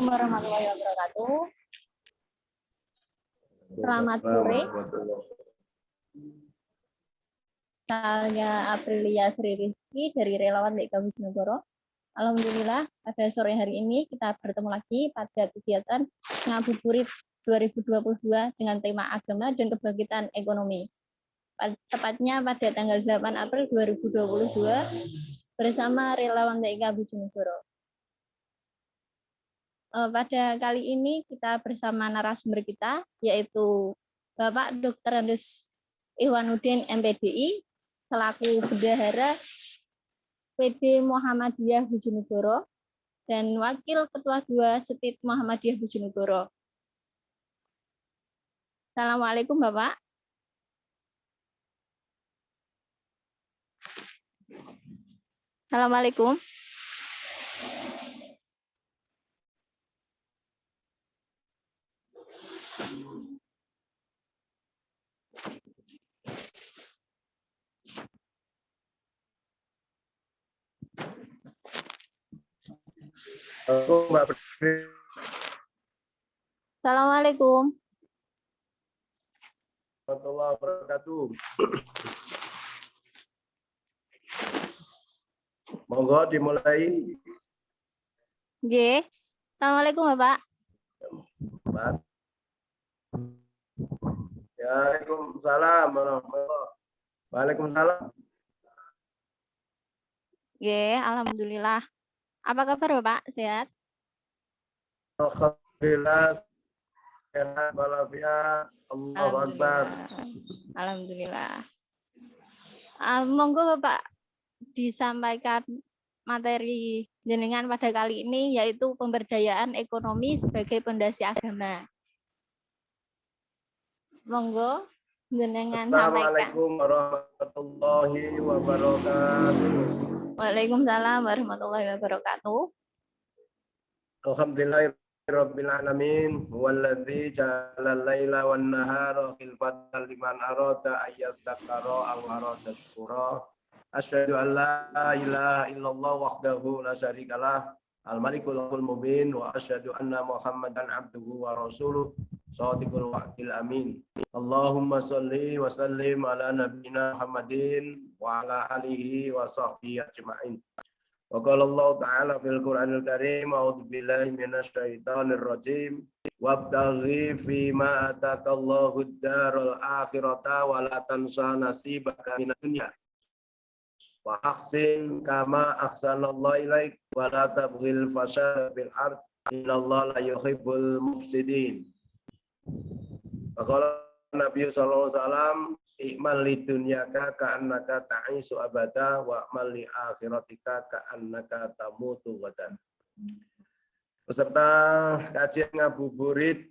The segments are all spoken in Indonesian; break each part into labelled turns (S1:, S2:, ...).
S1: Assalamualaikum warahmatullahi wabarakatuh. Selamat sore. Saya Aprilia Sri Rizky dari Relawan TIK Bojonegoro. Alhamdulillah pada sore hari ini kita bertemu lagi pada kegiatan Ngabuburit 2022 dengan tema agama dan kebangkitan ekonomi. Tepatnya pada tanggal 8 April 2022 bersama Relawan TIK Bojonegoro. Pada kali ini kita bersama narasumber kita yaitu Bapak Dr. Andes Ihwanuddin MPDI selaku Bendahara PD Muhammadiyah Bojonegoro dan Wakil Ketua 2 Setit Muhammadiyah Bojonegoro. Assalamualaikum Bapak. Assalamualaikum. Assalamualaikum.
S2: Warahmatullahi wabarakatuh. Monggo dimulai.
S1: Nggih. Assalamualaikum Bapak.
S2: Pak. Waalaikumsalam warahmatullahi. Waalaikumsalam.
S1: Nggih, alhamdulillah. Apa kabar Bapak? Sehat?
S2: Alhamdulillah sehat walafiat. Allahu Akbar.
S1: Alhamdulillah. Monggo Bapak disampaikan materi jenengan pada kali ini yaitu pemberdayaan ekonomi sebagai pondasi agama. Monggo jenengan sampaikan.
S2: Assalamualaikum warahmatullahi wabarakatuh.
S1: Waalaikumsalam warahmatullahi wabarakatuh.
S2: Alhamdulillahirabbil alamin huwallazi ja'ala al-laila wan nahara khilfatan liman arada ayyadzakara aw arada syukura. Asyhadu an la ilaha illallah wahdahu la syarikalah al-malikul mubin wa asyhadu anna Muhammadan abduhu wa rasuluh shadiqul wa'dil amin. Allahumma shalli wa sallim ala nabiyyina Muhammadin wa ala alihi wa sahbihi ajma'in. Wa qala Allah ta'ala fil Qur'anil Karim a'udzu billahi minasy syaithanir rajim wabtaghi fima atakallahu ad-daral akhirata wa la tansa nasibaka minad dunya wa ahsin kama ahsanallahu ilaik wa la tabghil fasada fil ard innallaha la yuhibbul mufsidin. Qala Nabi sallallahu alaihi wasallam ikmal lidunyaka ka'annaka ta'isu abada wa amal li akhiratika ka'annaka tamutu gadan. Peserta kajian ngabuburit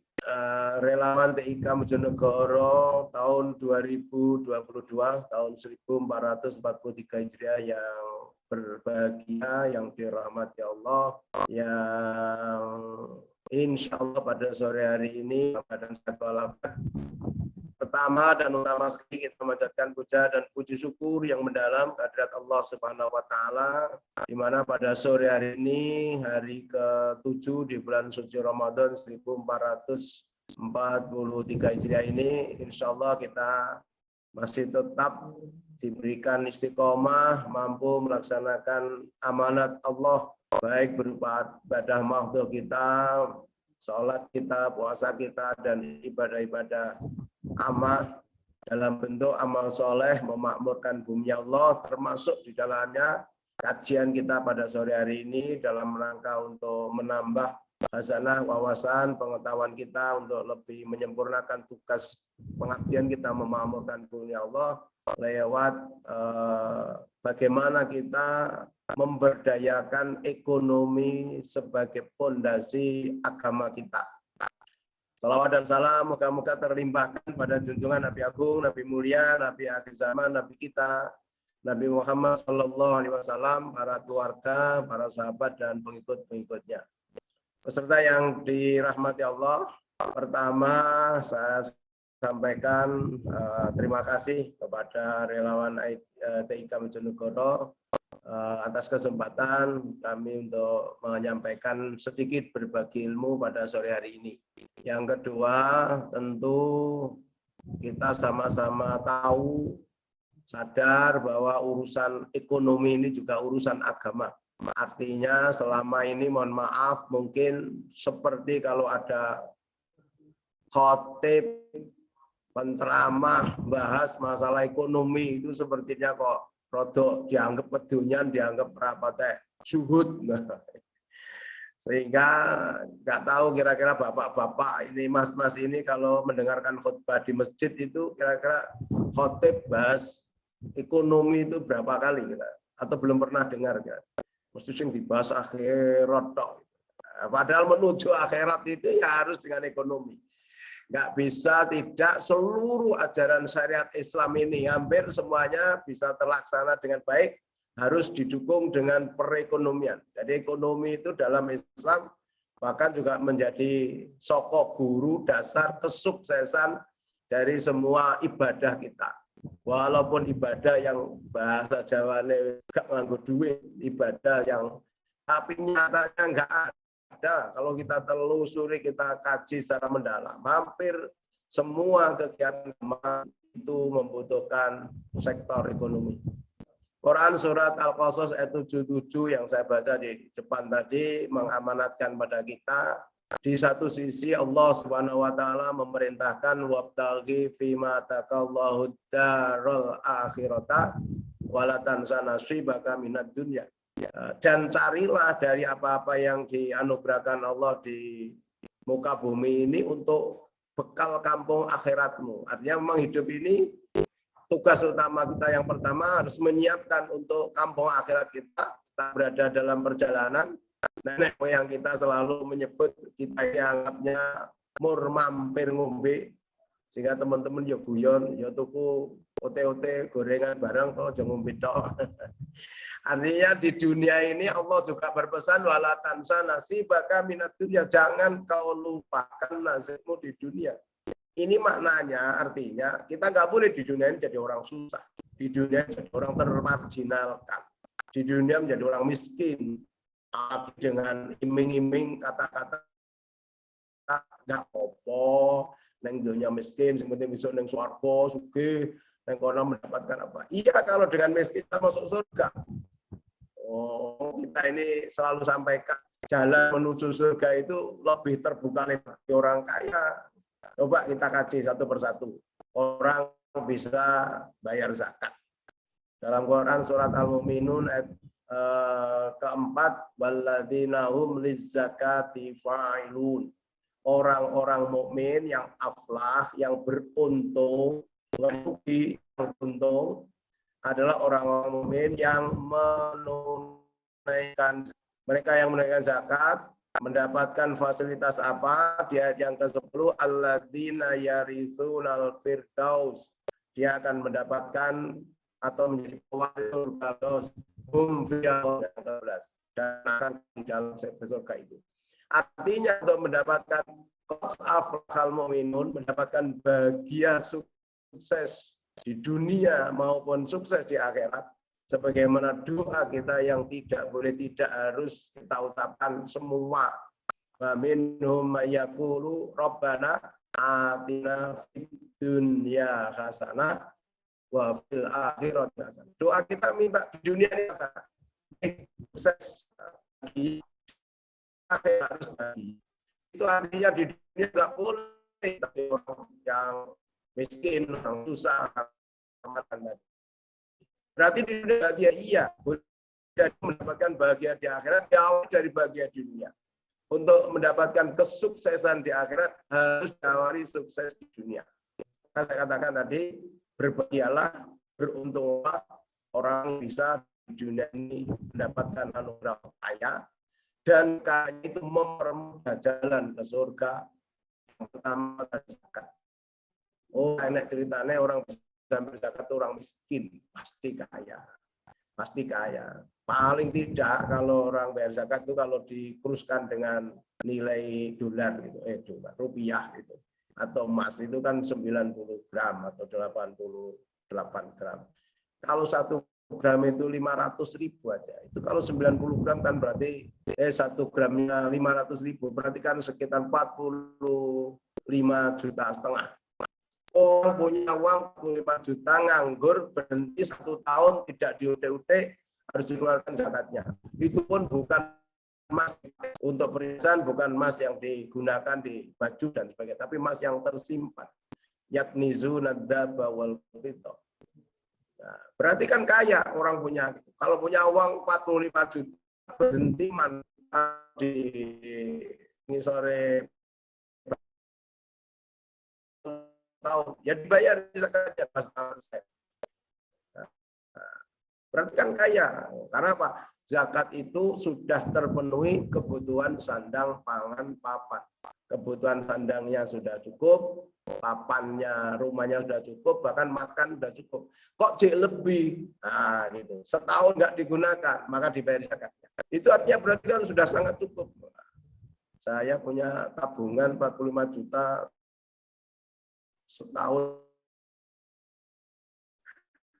S2: Relawan TIK Bojonegoro tahun 2022 tahun 1443 Hijriah yang berbahagia, yang dirahmati Allah, yang insya Allah pada sore hari ini dan satu walafiat. Pertama dan utama sekali kita memanjatkan puja dan puji syukur yang mendalam kehadirat Allah Subhanahu wa taala, di mana pada sore hari ini hari ke-7 di bulan suci Ramadan 1443 Hijriah ini insya Allah kita masih tetap diberikan istiqomah, mampu melaksanakan amanat Allah baik berupa ibadah mahdoh kita, sholat kita, puasa kita, dan ibadah-ibadah amal dalam bentuk amal soleh memakmurkan bumi Allah, termasuk di dalamnya kajian kita pada sore hari ini dalam rangka untuk menambah hasanah, wawasan, pengetahuan kita untuk lebih menyempurnakan tugas pengabdian kita memakmurkan bumi Allah lewat bagaimana kita memberdayakan ekonomi sebagai pondasi agama kita. Salawat dan salam moga-moga terlimpahkan pada junjungan Nabi Agung, Nabi Mulia, Nabi akhir zaman, Nabi kita, Nabi Muhammad Sallallahu Alaihi Wasallam, para keluarga, para sahabat dan pengikut-pengikutnya. Peserta yang dirahmati Allah, pertama saya sampaikan terima kasih kepada relawan TIK Bojonegoro atas kesempatan kami untuk menyampaikan sedikit berbagi ilmu pada sore hari ini. Yang kedua, tentu kita sama-sama tahu, sadar bahwa urusan ekonomi ini juga urusan agama. Artinya selama ini mohon maaf mungkin seperti kalau ada khotib, penceramah, bahas masalah ekonomi itu sepertinya kok rodok dianggap pedunyan, dianggap rapatnya suhud. Sehingga nggak tahu kira-kira bapak-bapak ini, mas-mas ini kalau mendengarkan khutbah di masjid itu kira-kira khotib bahas ekonomi itu berapa kali kira? Atau belum pernah dengar kira? Mesti sing dibahas akhirat tok. Padahal menuju akhirat itu ya harus dengan ekonomi. Nggak bisa tidak seluruh ajaran syariat Islam ini hampir semuanya bisa terlaksana dengan baik, harus didukung dengan perekonomian. Jadi ekonomi itu dalam Islam bahkan juga menjadi sokok guru dasar kesuksesan dari semua ibadah kita. Walaupun ibadah yang bahasa Jawane gak nganggo duit, ibadah yang tapi nyatanya nggak ada. Kalau kita telusuri, kita kaji secara mendalam, hampir semua kegiatan itu membutuhkan sektor ekonomi. Quran surat Al-Qasas ayat 77 yang saya baca di depan tadi mengamanatkan pada kita. Di satu sisi Allah Subhanahu wa taala memerintahkan wabtaghi fima taqallahu darul akhirata wala tansa nasibaka minad dunya. Dan carilah dari apa-apa yang dianugerahkan Allah di muka bumi ini untuk bekal kampung akhiratmu. Artinya memang hidup ini tugas utama kita yang pertama harus menyiapkan untuk kampung akhirat kita. Kita berada dalam perjalanan. Nenek moyang kita selalu menyebut kita yang anggapnya mur mampir ngombe, sehingga teman-teman ya guyon, ya tuku ote-ote gorengan barang kok aja ngombe tok. Artinya di dunia ini Allah juga berpesan wala tansa nasibaka minad dunya, jangan kau lupakan nasibmu di dunia. Ini maknanya artinya kita nggak boleh di dunia ini jadi orang susah, di dunia jadi orang termarginalkan, di dunia menjadi orang miskin. Dengan iming-iming kata-kata nggak apa-apa, neng dunia miskin, seperti besok neng swarga, sugih, neng kono mendapatkan apa? Iya, kalau dengan miskin kita masuk surga. Oh, kita ini selalu sampaikan jalan menuju surga itu lebih terbuka lebar bagi orang kaya. Coba kita kaji satu persatu. Orang bisa bayar zakat. Dalam Quran surat Al-Mu'minun ayat keempat, walladzina hum lizzakati fa'ilun. Orang-orang mukmin yang aflah, yang beruntung, yang untung adalah orang-orang mukmin yang menunaikan, mereka yang menunaikan zakat mendapatkan fasilitas apa? Di ayat yang ke-10, alladzina yarisunal firdaus. Dia akan mendapatkan atau menjadi pewaris surga yang ke-11 dan akan di dalam surga itu. Artinya untuk mendapatkan qas'afal mu'minun, mendapatkan bahagia sukses di dunia maupun sukses di akhirat, sebagaimana doa kita yang tidak boleh tidak harus kita ucapkan semua. Wa minhum yaqulu rabbana atina fid dunya hasanah wa fil akhirati hasanah. Doa kita minta di dunia ini hasanah. Sukses bagi akhirat harus bagi. Itu artinya di dunia nggak boleh tapi orang yang miskin, orang susah, berarti di dunia bahagia iya, boleh mendapatkan bahagia di akhirat jauh dari bahagia di dunia. Untuk mendapatkan kesuksesan di akhirat harus diawali sukses di dunia. Saya katakan tadi, berbahagialah, beruntunglah orang bisa di dunia ini mendapatkan anugerah kaya, dan kaya itu mempermudah jalan ke surga. Yang pertama tadi zakat. Oh, enak ceritanya orang bisa berzakat itu orang miskin, pasti kaya. Pasti kaya. Paling tidak kalau orang bayar zakat itu kalau dikuruskan dengan nilai dolar gitu, dolar, rupiah gitu. Atau emas itu kan 90 gram atau 88 gram. Kalau 1 gram itu 500.000 aja. Itu kalau 90 gram kan berarti 1 gramnya 500.000, berarti kan sekitar 45,5 juta. Orang punya uang 45 juta, nganggur, berhenti 1 tahun, tidak diude-ude, harus dikeluarkan zakatnya. Itu pun bukan emas untuk perhiasan, bukan emas yang digunakan di baju dan sebagainya, tapi emas yang tersimpan. Yakni zunadzaba wal fiddah. Nah, berarti kan kaya orang punya. Kalau punya uang 45 juta, berhenti di ini sore tahun, ya dibayar zakatnya pas selesai. Berarti kan kaya. Karena apa? Zakat itu sudah terpenuhi kebutuhan sandang, pangan, papan. Kebutuhan sandangnya sudah cukup, papannya, rumahnya sudah cukup, bahkan makan sudah cukup. Kok cek lebih? Nah, gitu. Setahun nggak digunakan, maka dibayar zakatnya. Itu artinya berarti kan sudah sangat cukup. Saya punya tabungan 45 juta setahun.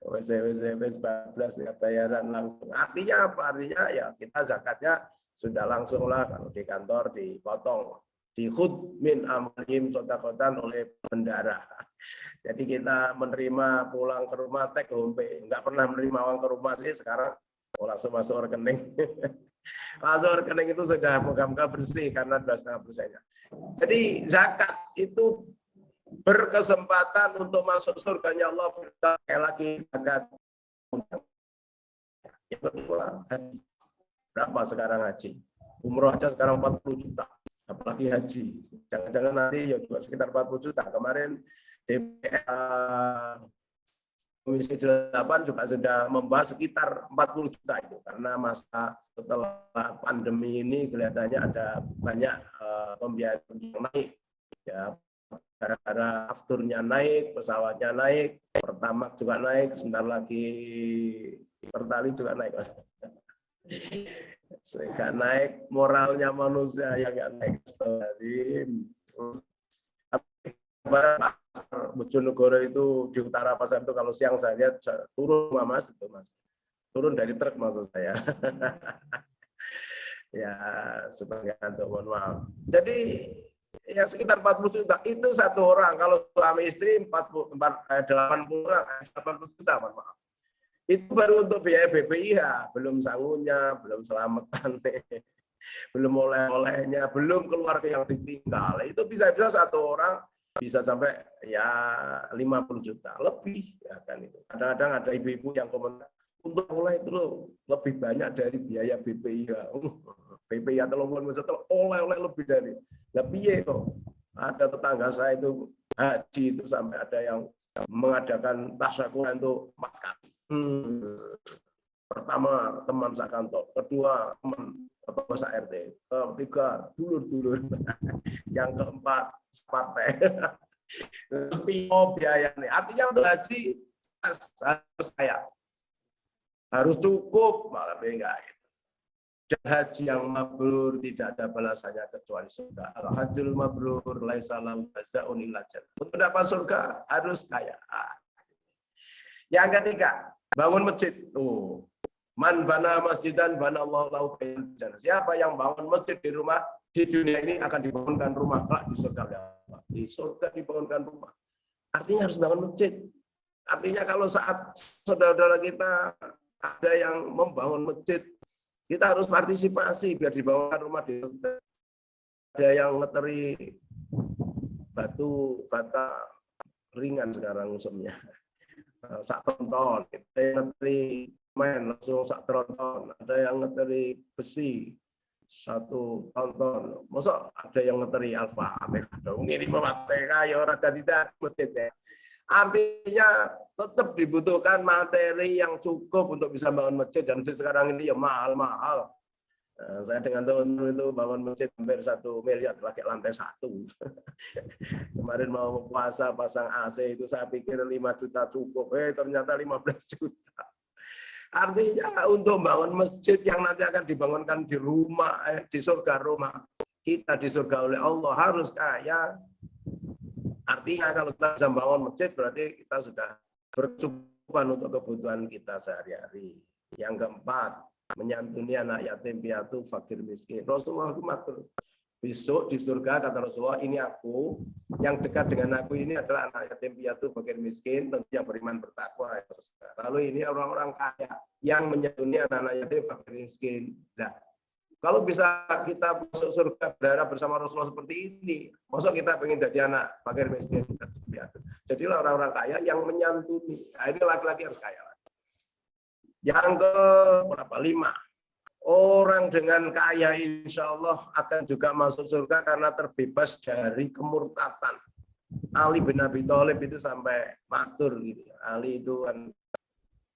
S2: WC 14 ya bayaran langsung. Artinya apa? Artinya ya kita zakatnya sudah langsung lah, kalau di kantor dipotong. Dikhud min amalim sodakotan oleh bendara. Jadi kita menerima pulang ke rumah take home pay. Nggak pernah menerima uang ke rumah sih, sekarang langsung masuk rekening. Masuk rekening itu sudah moga-moga bersih karena 2,5%-nya. Jadi zakat itu berkesempatan untuk masuk surganya Allah. Sekali lagi zakat. Yang kedua, haji. Berapa sekarang haji? Umroh aja sekarang 40 juta. Apalagi haji. Jangan-jangan nanti ya juga sekitar 40 juta. Kemarin DPR Komisi 8 juga sudah membahas sekitar 40 juta itu. Karena masa setelah pandemi ini kelihatannya ada banyak pembiayaan yang naik. Ya, gara-gara afturnya naik, pesawatnya naik, Pertamax juga naik, sebentar lagi Pertalite juga naik. Sehingga naik moralnya manusia yang nggak naik. Bojonegoro itu di utara pasar itu kalau siang saya lihat turun Mas itu Mas. Turun dari truk maksud saya. Ya, sebagai untuk mohon maaf. Jadi ya sekitar 40 juta itu satu orang. Kalau suami istri 80 orang, 80 juta mohon maaf. Itu baru untuk biaya BPIH, belum sangunya, belum selamatan, belum oleh-olehnya, belum keluarga yang ditinggal. Itu bisa-bisa satu orang bisa sampai ya 50 juta lebih ya kan itu. Kadang-kadang ada ibu-ibu yang komentar untuk oleh itu loh lebih banyak dari biaya BPIH. BPIH telepon oleh-oleh lebih dari. Lebih kok. Ada tetangga saya itu haji itu sampai ada yang mengadakan tasyakuran itu 4 kali. Pertama teman sekantor, kedua teman ketua RT, ketiga dulur-dulur, yang keempat partai. Lebih biayanya. Artinya untuk haji harus kaya, harus cukup, malah enggak. Dan haji yang mabrur tidak ada balasannya kecuali surga. Al-hajjul mabrur laisa lahu jazaa'un illa jannah. Untuk dapat surga harus kaya. Yang ketiga, bangun masjid. Man bana masjidan bana Allah lahu baitan jannah. Siapa yang bangun masjid di rumah di dunia ini akan dibangunkan rumah di surga. Di surga dibangunkan rumah. Artinya harus bangun masjid. Artinya kalau saat saudara-saudara kita ada yang membangun masjid, kita harus partisipasi biar dibangunkan rumah di surga. Ada yang ngeteri batu bata ringan sekarang musimnya. Sak tonton, ada yang ngeteri main langsung sak tronton, ada yang ngeteri besi 1 tonton, masa ada yang ngeteri alfa, ngirim materi ya orang tidak masjid. Artinya tetap dibutuhkan materi yang cukup untuk bisa bangun masjid, dan sekarang ini ya mahal-mahal. Saya dengan teman-teman itu bangun masjid hampir 1 miliar pakai lantai 1. Kemarin mau puasa pasang AC itu saya pikir 5 juta cukup, ternyata 15 juta. Artinya untuk bangun masjid yang nanti akan dibangunkan di rumah, di surga rumah kita di surga oleh Allah harus kaya. Artinya kalau kita bisa bangun masjid berarti kita sudah bersyukur cukupan untuk kebutuhan kita sehari-hari. Yang keempat, menyantuni anak yatim piatu fakir miskin. Rasulullah itu matur, besok di surga kata Rasulullah, ini aku, yang dekat dengan aku ini adalah anak yatim piatu fakir miskin, tentu yang beriman bertakwa. Lalu ini orang-orang kaya yang menyantuni anak-anak yatim fakir miskin. Nah, kalau bisa kita masuk surga berharap bersama Rasulullah seperti ini, maksud kita pengen jadi anak fakir miskin. Jadilah orang-orang kaya yang menyantuni. Nah, ini laki-laki harus kaya. Yang ke berapa? 5. Orang dengan kaya insya Allah akan juga masuk surga karena terbebas dari kemurtatan. Ali bin Abi Thalib itu sampai matur gitu. Ali itu kan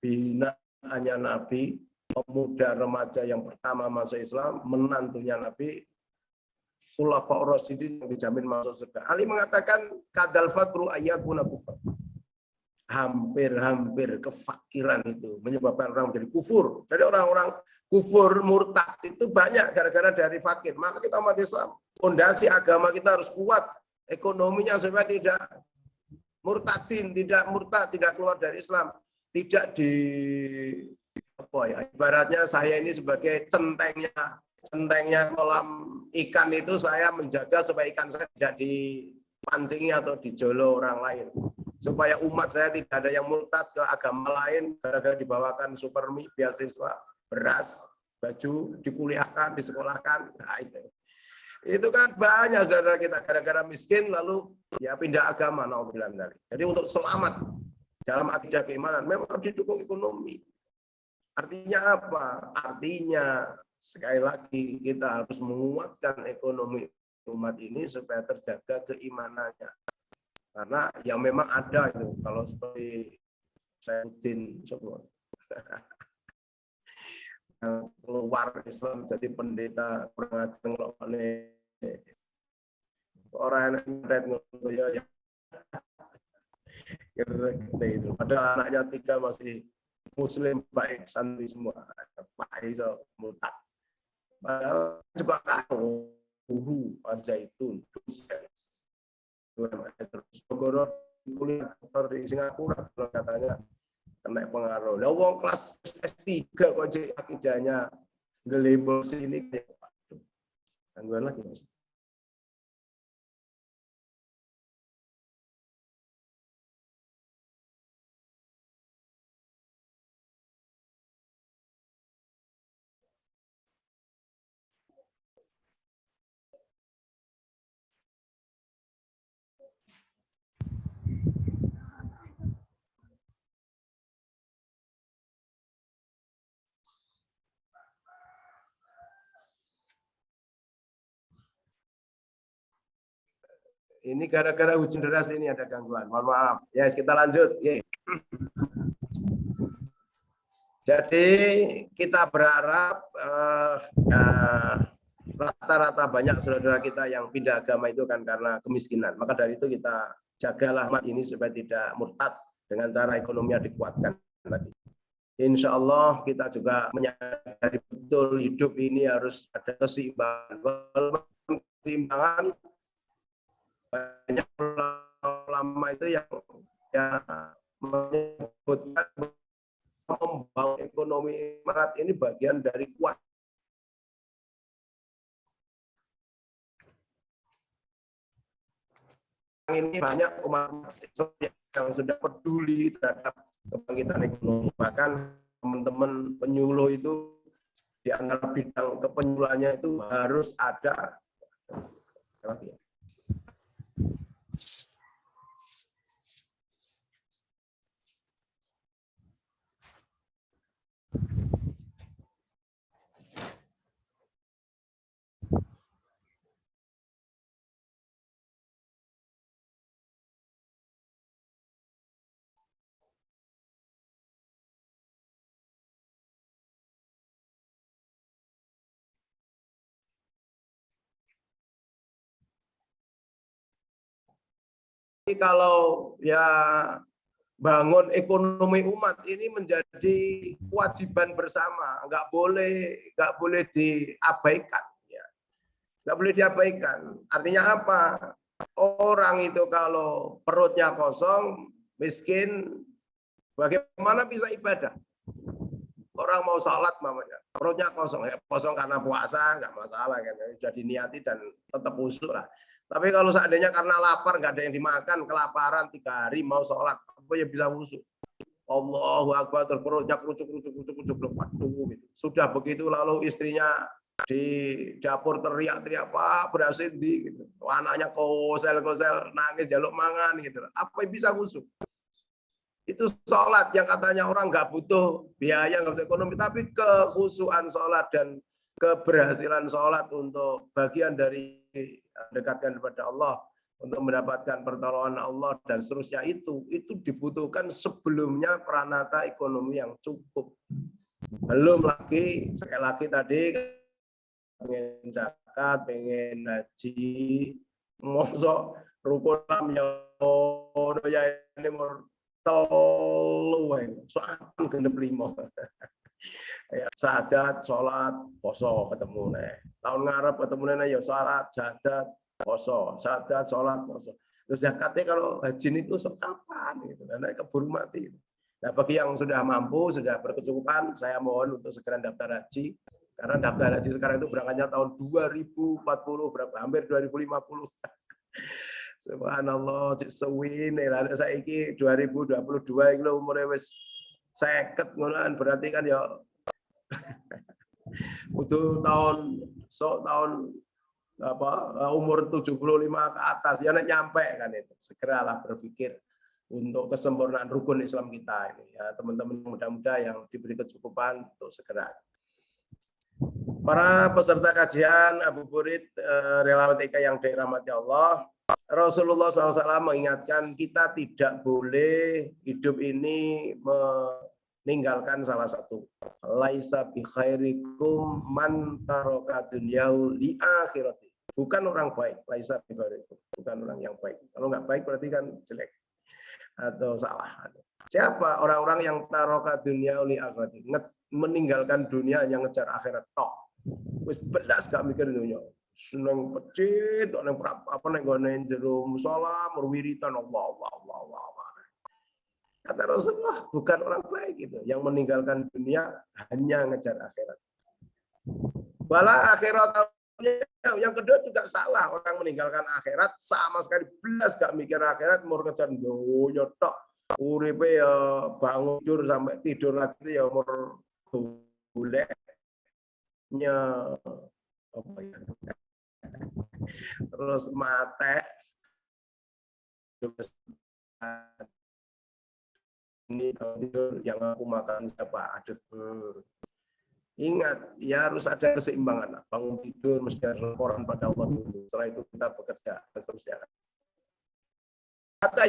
S2: binaannya Nabi, pemuda remaja yang pertama masuk Islam, menantunya Nabi, Khulafaur Rasyidin yang dijamin masuk surga. Ali mengatakan kadal fakru ayyakuna kufar. Hampir kefakiran itu menyebabkan orang menjadi kufur. Jadi orang-orang kufur murtad itu banyak gara-gara dari fakir. Maka kita umat Islam, fondasi agama kita harus kuat, ekonominya supaya tidak murtadin, tidak murtad, tidak keluar dari Islam, tidak di apa ya, ibaratnya saya ini sebagai centengnya kolam ikan itu saya menjaga supaya ikan saya tidak dipancingi atau dijolo orang lain, supaya umat saya tidak ada yang murtad ke agama lain gara-gara dibawakan supermi, beasiswa, beras, baju, dikuliahkan, disekolahkan. Nah, itu kan banyak saudara kita gara-gara miskin lalu ya pindah agama. Jadi untuk selamat dalam akidah keimanan memang harus didukung ekonomi. Artinya apa? Artinya sekali lagi kita harus menguatkan ekonomi umat ini supaya terjaga keimanannya. Karena yang memang ada itu kalau seperti Sayyidin semua keluar Islam jadi pendeta kurang ajar orang yang ya itu padahal anaknya 3 masih Muslim baik santri semua baik so murtad padahal juga kau guru Al-Zaitun dosen Bogor kuliah di Singapura katanya kena pengaruh. Lah wong kelas S3 kok jadi akidahnya ngelebel sini kayak waduh. Gangguan lagi Mas. Ini gara-gara hujan deras ini ada gangguan. Mohon maaf. Ya, kita lanjut. Jadi kita berharap rata-rata banyak saudara kita yang pindah agama itu kan karena kemiskinan. Maka dari itu kita jagalah umat ini supaya tidak murtad dengan cara ekonominya dikuatkan tadi. Insya Allah kita juga menyadari betul hidup ini harus ada keseimbangan. Keseimbangan banyak ulama itu yang menyebutkan membangun ekonomi merat ini bagian dari kuat. Ini banyak umat yang sudah peduli terhadap kebangkitan ekonomi. Bahkan teman-teman penyuluh itu di antara bidang kepenyuluhannya itu harus ada. Kalau ya bangun ekonomi umat ini menjadi kewajiban bersama, nggak boleh diabaikan, ya. Nggak boleh diabaikan. Artinya apa? Orang itu kalau perutnya kosong, miskin, Bagaimana bisa ibadah? Orang mau sholat mamanya, perutnya kosong, ya kosong karena puasa nggak masalah kan, jadi niati dan tetap khusyuk lah. Tapi kalau seandainya karena lapar nggak ada yang dimakan, kelaparan 3 hari mau sholat, apa ya bisa khusyuk? Allahu Akbar, terus perutnya kerucuk, waduh gitu. Sudah begitu lalu istrinya di dapur teriak-teriak, Pak berhasil gitu. Anaknya kosel nangis jaluk mangan gitu. Apa yang bisa khusyuk? Itu sholat yang katanya orang nggak butuh biaya, nggak butuh ekonomi, tapi kekhusyuan sholat dan keberhasilan sholat untuk bagian dari mendekatkan kepada Allah, untuk mendapatkan pertolongan Allah dan seterusnya, itu dibutuhkan sebelumnya peranata ekonomi yang cukup. Belum lagi, sekali lagi tadi, pengen zakat, pengen haji, mosok rukun ya ini telu soal genep 5. Ya, sadat, sholat, poso ketemu nih. Tahun ngarep ketemu nih ya salat, sadat, poso, sadat, sholat, poso. Terus zakatnya kalau haji itu kapan gitu, karena keburu mati. Nah, bagi yang sudah mampu, sudah berkecukupan, saya mohon untuk segera daftar haji. Karena daftar haji sekarang itu berangkatnya tahun 2040, berapa? Hampir 2050. Subhanallah, cek sewine lah saiki 2022 iki lho umure wis 50 ngono, berarti kan ya kudu tahun apa umur 75 ke atas ya nek nyampe kan itu. Segeralah berpikir untuk kesempurnaan rukun Islam kita ini ya, teman-teman muda-muda yang diberi kecukupan untuk segera. Para peserta kajian Abu Burid relawan TK yang dirahmati Allah, Rasulullah SAW mengingatkan kita tidak boleh hidup ini meninggalkan salah satu. Laisa bi khairikum man taraka dunyahu li akhirati. Bukan orang baik, laisa bi khairikum, bukan orang yang baik. Kalau nggak baik berarti kan jelek atau salah. Siapa orang-orang yang taraka dunyahu li akhirati, meninggalkan dunia yang ngejar akhirat tok. Wis belas gak mikir dunia. Seneng pecit, neng apa neng gone jero musala, merwiritan Allah. Kata Rasulullah, bukan orang baik itu yang meninggalkan dunia hanya ngejar akhirat. Bala akhirat yang kedua juga salah, orang meninggalkan akhirat sama sekali belas gak mikir akhirat, mau ngejar dunia tok. Uripe ya bangun tidur sampai tidur lagi ya umur goleknya apa ya? Terus mate ini tidur yang aku makan siapa? Aduh. Ingat, ya harus ada keseimbangan. Bangun tidur mesti ada laporan pada Allah dulu. Setelah itu kita bekerja dan seterusnya. Kata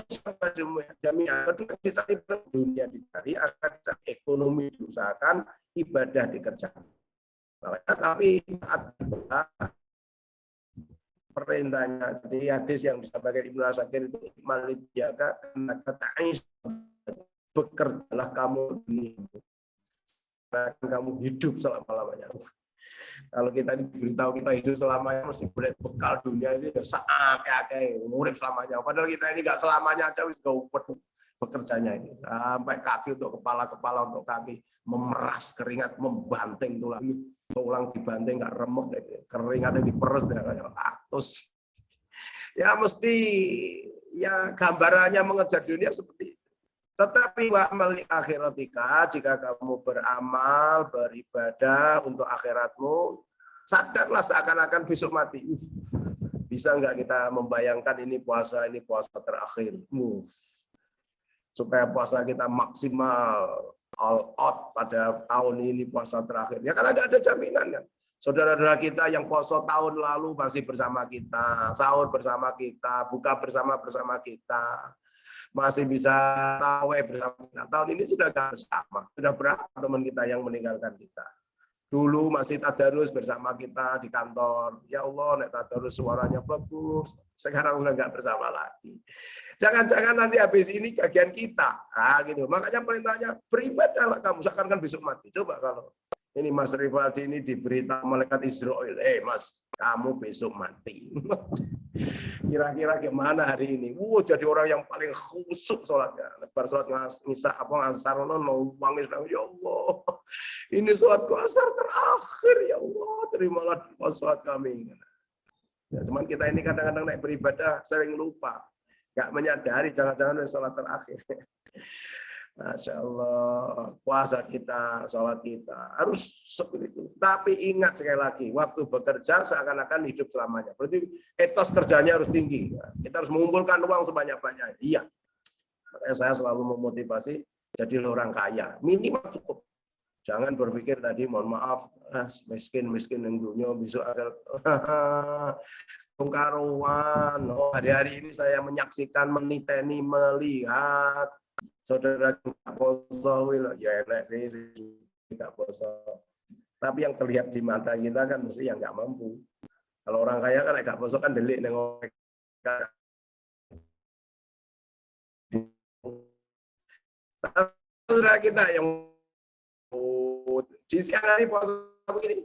S2: jamiah kedua kita dunia dicari, akan ekonomi diusahakan, ibadah dikerjakan. Tapi ada perintahnya di hadis yang disampaikan Ibnu Asakir itu malit jaga karena kata bekerjalah kamu ini akan kamu hidup selama-lamanya. Kalau kita diberitahu kita hidup selamanya mesti boleh bekal dunia itu seakai-akai urip selamanya. Padahal kita ini nggak selamanya aja wis gawet bekerjanya ini. Sampai kaki untuk kepala untuk kaki, memeras keringat, membanting tulang dibanting nggak remuk deh, keringatnya diperes deh kayak atus. Ya mesti ya gambarannya mengejar dunia seperti itu. Tetapi wa amali akhiratika, jika kamu beramal, beribadah untuk akhiratmu, sadarlah seakan-akan besok mati. Bisa nggak kita membayangkan ini puasa terakhir? Supaya puasa kita maksimal, all out pada tahun ini puasa terakhir. Ya karena nggak ada jaminan kan. Saudara-saudara kita yang puasa tahun lalu masih bersama kita, sahur bersama kita, buka bersama kita. Masih bisa tawe bersama kita. Tahun ini sudah gak bersama. Sudah berapa teman kita yang meninggalkan kita? Dulu masih tadarus bersama kita di kantor. Ya Allah, nek tadarus suaranya bagus. Sekarang udah nggak bersama lagi. Jangan-jangan nanti habis ini bagian kita. Nah, gitu. Makanya perintahnya beribadahlah kamu. Seakan kan besok mati. Coba kalau ini Mas Rivaldi ini diberitahu malaikat Israel. Mas, kamu besok mati. Kira-kira gimana hari ini? Jadi orang yang paling khusyuk sholatnya. Lebar sholat ngisa apa ngasar nangis ya Allah. Ini sholatku asar terakhir ya Allah. Terimalah sholat kami. Ya, cuman kita ini kadang-kadang naik beribadah sering lupa, nggak menyadari jangan-jangan sholat terakhir. Masya Allah, puasa kita, sholat kita harus seperti itu. Tapi ingat sekali lagi, waktu bekerja seakan-akan hidup selamanya. Berarti etos kerjanya harus tinggi. Kita harus mengumpulkan uang sebanyak-banyaknya. Iya, makanya saya selalu memotivasi jadi orang kaya. Minimal cukup. Jangan berpikir tadi, mohon maaf, miskin yang dunia besok ada karuan. Oh, hari-hari ini saya menyaksikan, meniteni, melihat saudara nggak poso, ya enak sih nggak poso. Tapi yang terlihat di mata kita kan mesti yang nggak mampu. Kalau orang kaya kan nggak poso kan delik nengok. Saudara kita yang di siang hari puasa begini,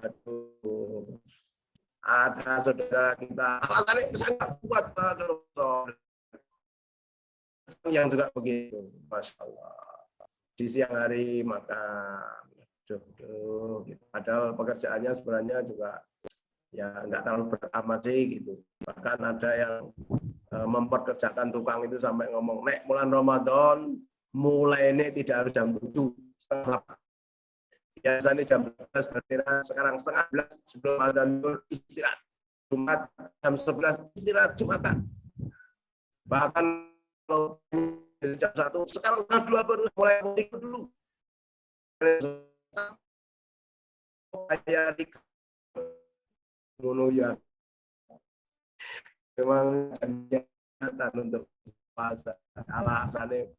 S2: aduh, ada saudara kita alasannya saya nggak kuat yang juga begitu, Masya Allah. Di siang hari makan, gitu. Padahal pekerjaannya sebenarnya juga ya nggak terlalu berat amat sih gitu. Bahkan ada yang memperkerjakan tukang itu sampai ngomong, nek bulan Ramadan mulai ini tidak harus jam 7, setengah 8. Biasanya jam 12 beristirahat, sekarang setengah 11 sebelum adzan istirahat. Jumat jam 11 istirahat Jumatan. Bahkan kalau jam 1, sekarang setengah 2 baru mulai tidur dulu. Kayak di ya. Memang niatan untuk puasa. Alasannya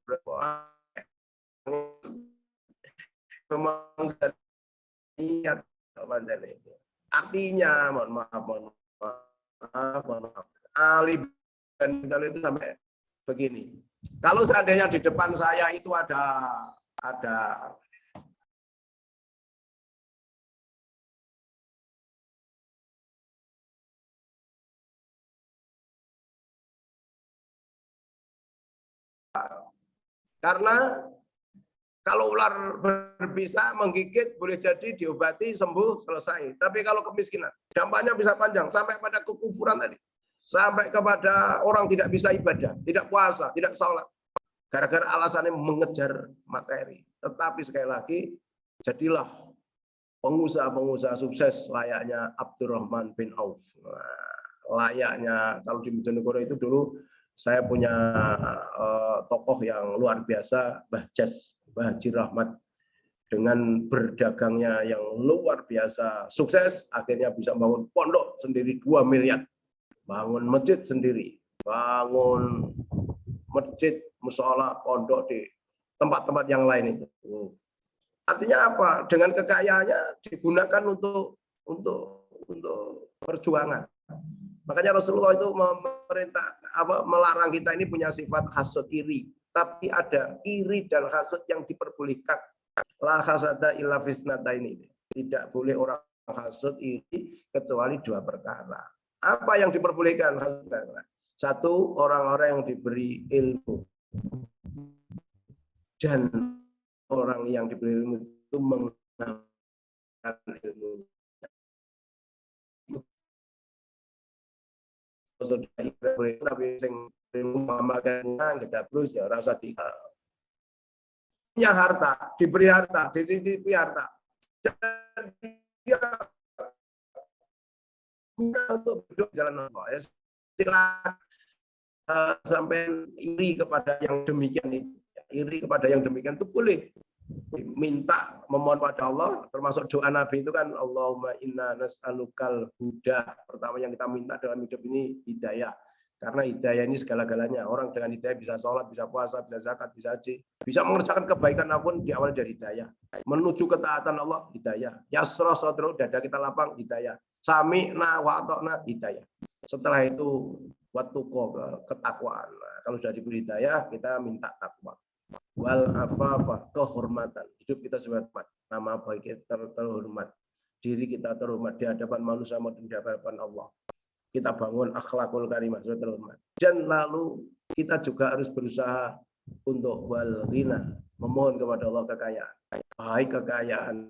S2: memang niat itu. Artinya, mohon maaf. Ali dan itu sampai begini. Kalau seandainya di depan saya itu ada karena kalau ular berbisa menggigit boleh jadi diobati sembuh selesai. Tapi kalau kemiskinan dampaknya bisa panjang sampai pada kekufuran tadi. Sampai kepada orang tidak bisa ibadah, tidak puasa, tidak sholat. Gara-gara alasannya mengejar materi. Tetapi sekali lagi, jadilah pengusaha-pengusaha sukses layaknya Abdurrahman bin Auf. Layaknya kalau di Bojonegoro itu dulu saya punya tokoh yang luar biasa, Mbah Haji Rahmat. Dengan berdagangnya yang luar biasa sukses, akhirnya bisa bangun pondok sendiri 2 miliar. Bangun masjid sendiri, bangun masjid, musola, pondok di tempat-tempat yang lain itu. Artinya apa? Dengan kekayaannya digunakan untuk perjuangan. Makanya Rasulullah itu melarang kita ini punya sifat hasud iri. Tapi ada iri dan hasud yang diperbolehkan. La hasada illa fisnata ini. Tidak boleh orang hasud iri kecuali 2 perkara. Apa yang diperbolehkan? Satu, orang-orang yang diberi ilmu. Dan orang yang diberi ilmu itu mengenalkan ilmu. Tapi sing mengamalkannya kita terus ya rasa tidak. Punya harta, diberi harta, dititipi harta. Dan dia guna untuk hidup jalan Allah. Silakan sampai iri kepada yang demikian itu. Iri kepada yang demikian itu boleh. Minta memohon pada Allah, termasuk doa Nabi itu kan Allahumma inna nas'alukal huda. Pertama yang kita minta dalam hidup ini hidayah. Karena hidayah ini segala-galanya. Orang dengan hidayah bisa sholat, bisa puasa, bisa zakat, bisa haji. Bisa mengerjakan kebaikan apapun diawali dari hidayah. Menuju ketaatan Allah, hidayah. Yasra sadru, dada kita lapang, hidayah. Sami'na wa ata'na, hidayah. Setelah itu, watuqo, ketakwaan. Kalau sudah diberi hidayah, kita minta takwa. Wal afafah, kehormatan. Hidup kita sebagai nama baik kita terhormat. Diri kita terhormat di hadapan manusia maupun di hadapan Allah. kita bangun akhlakul karimah, dan lalu kita juga harus berusaha untuk wal ghina, memohon kepada Allah kekayaan, baik kekayaan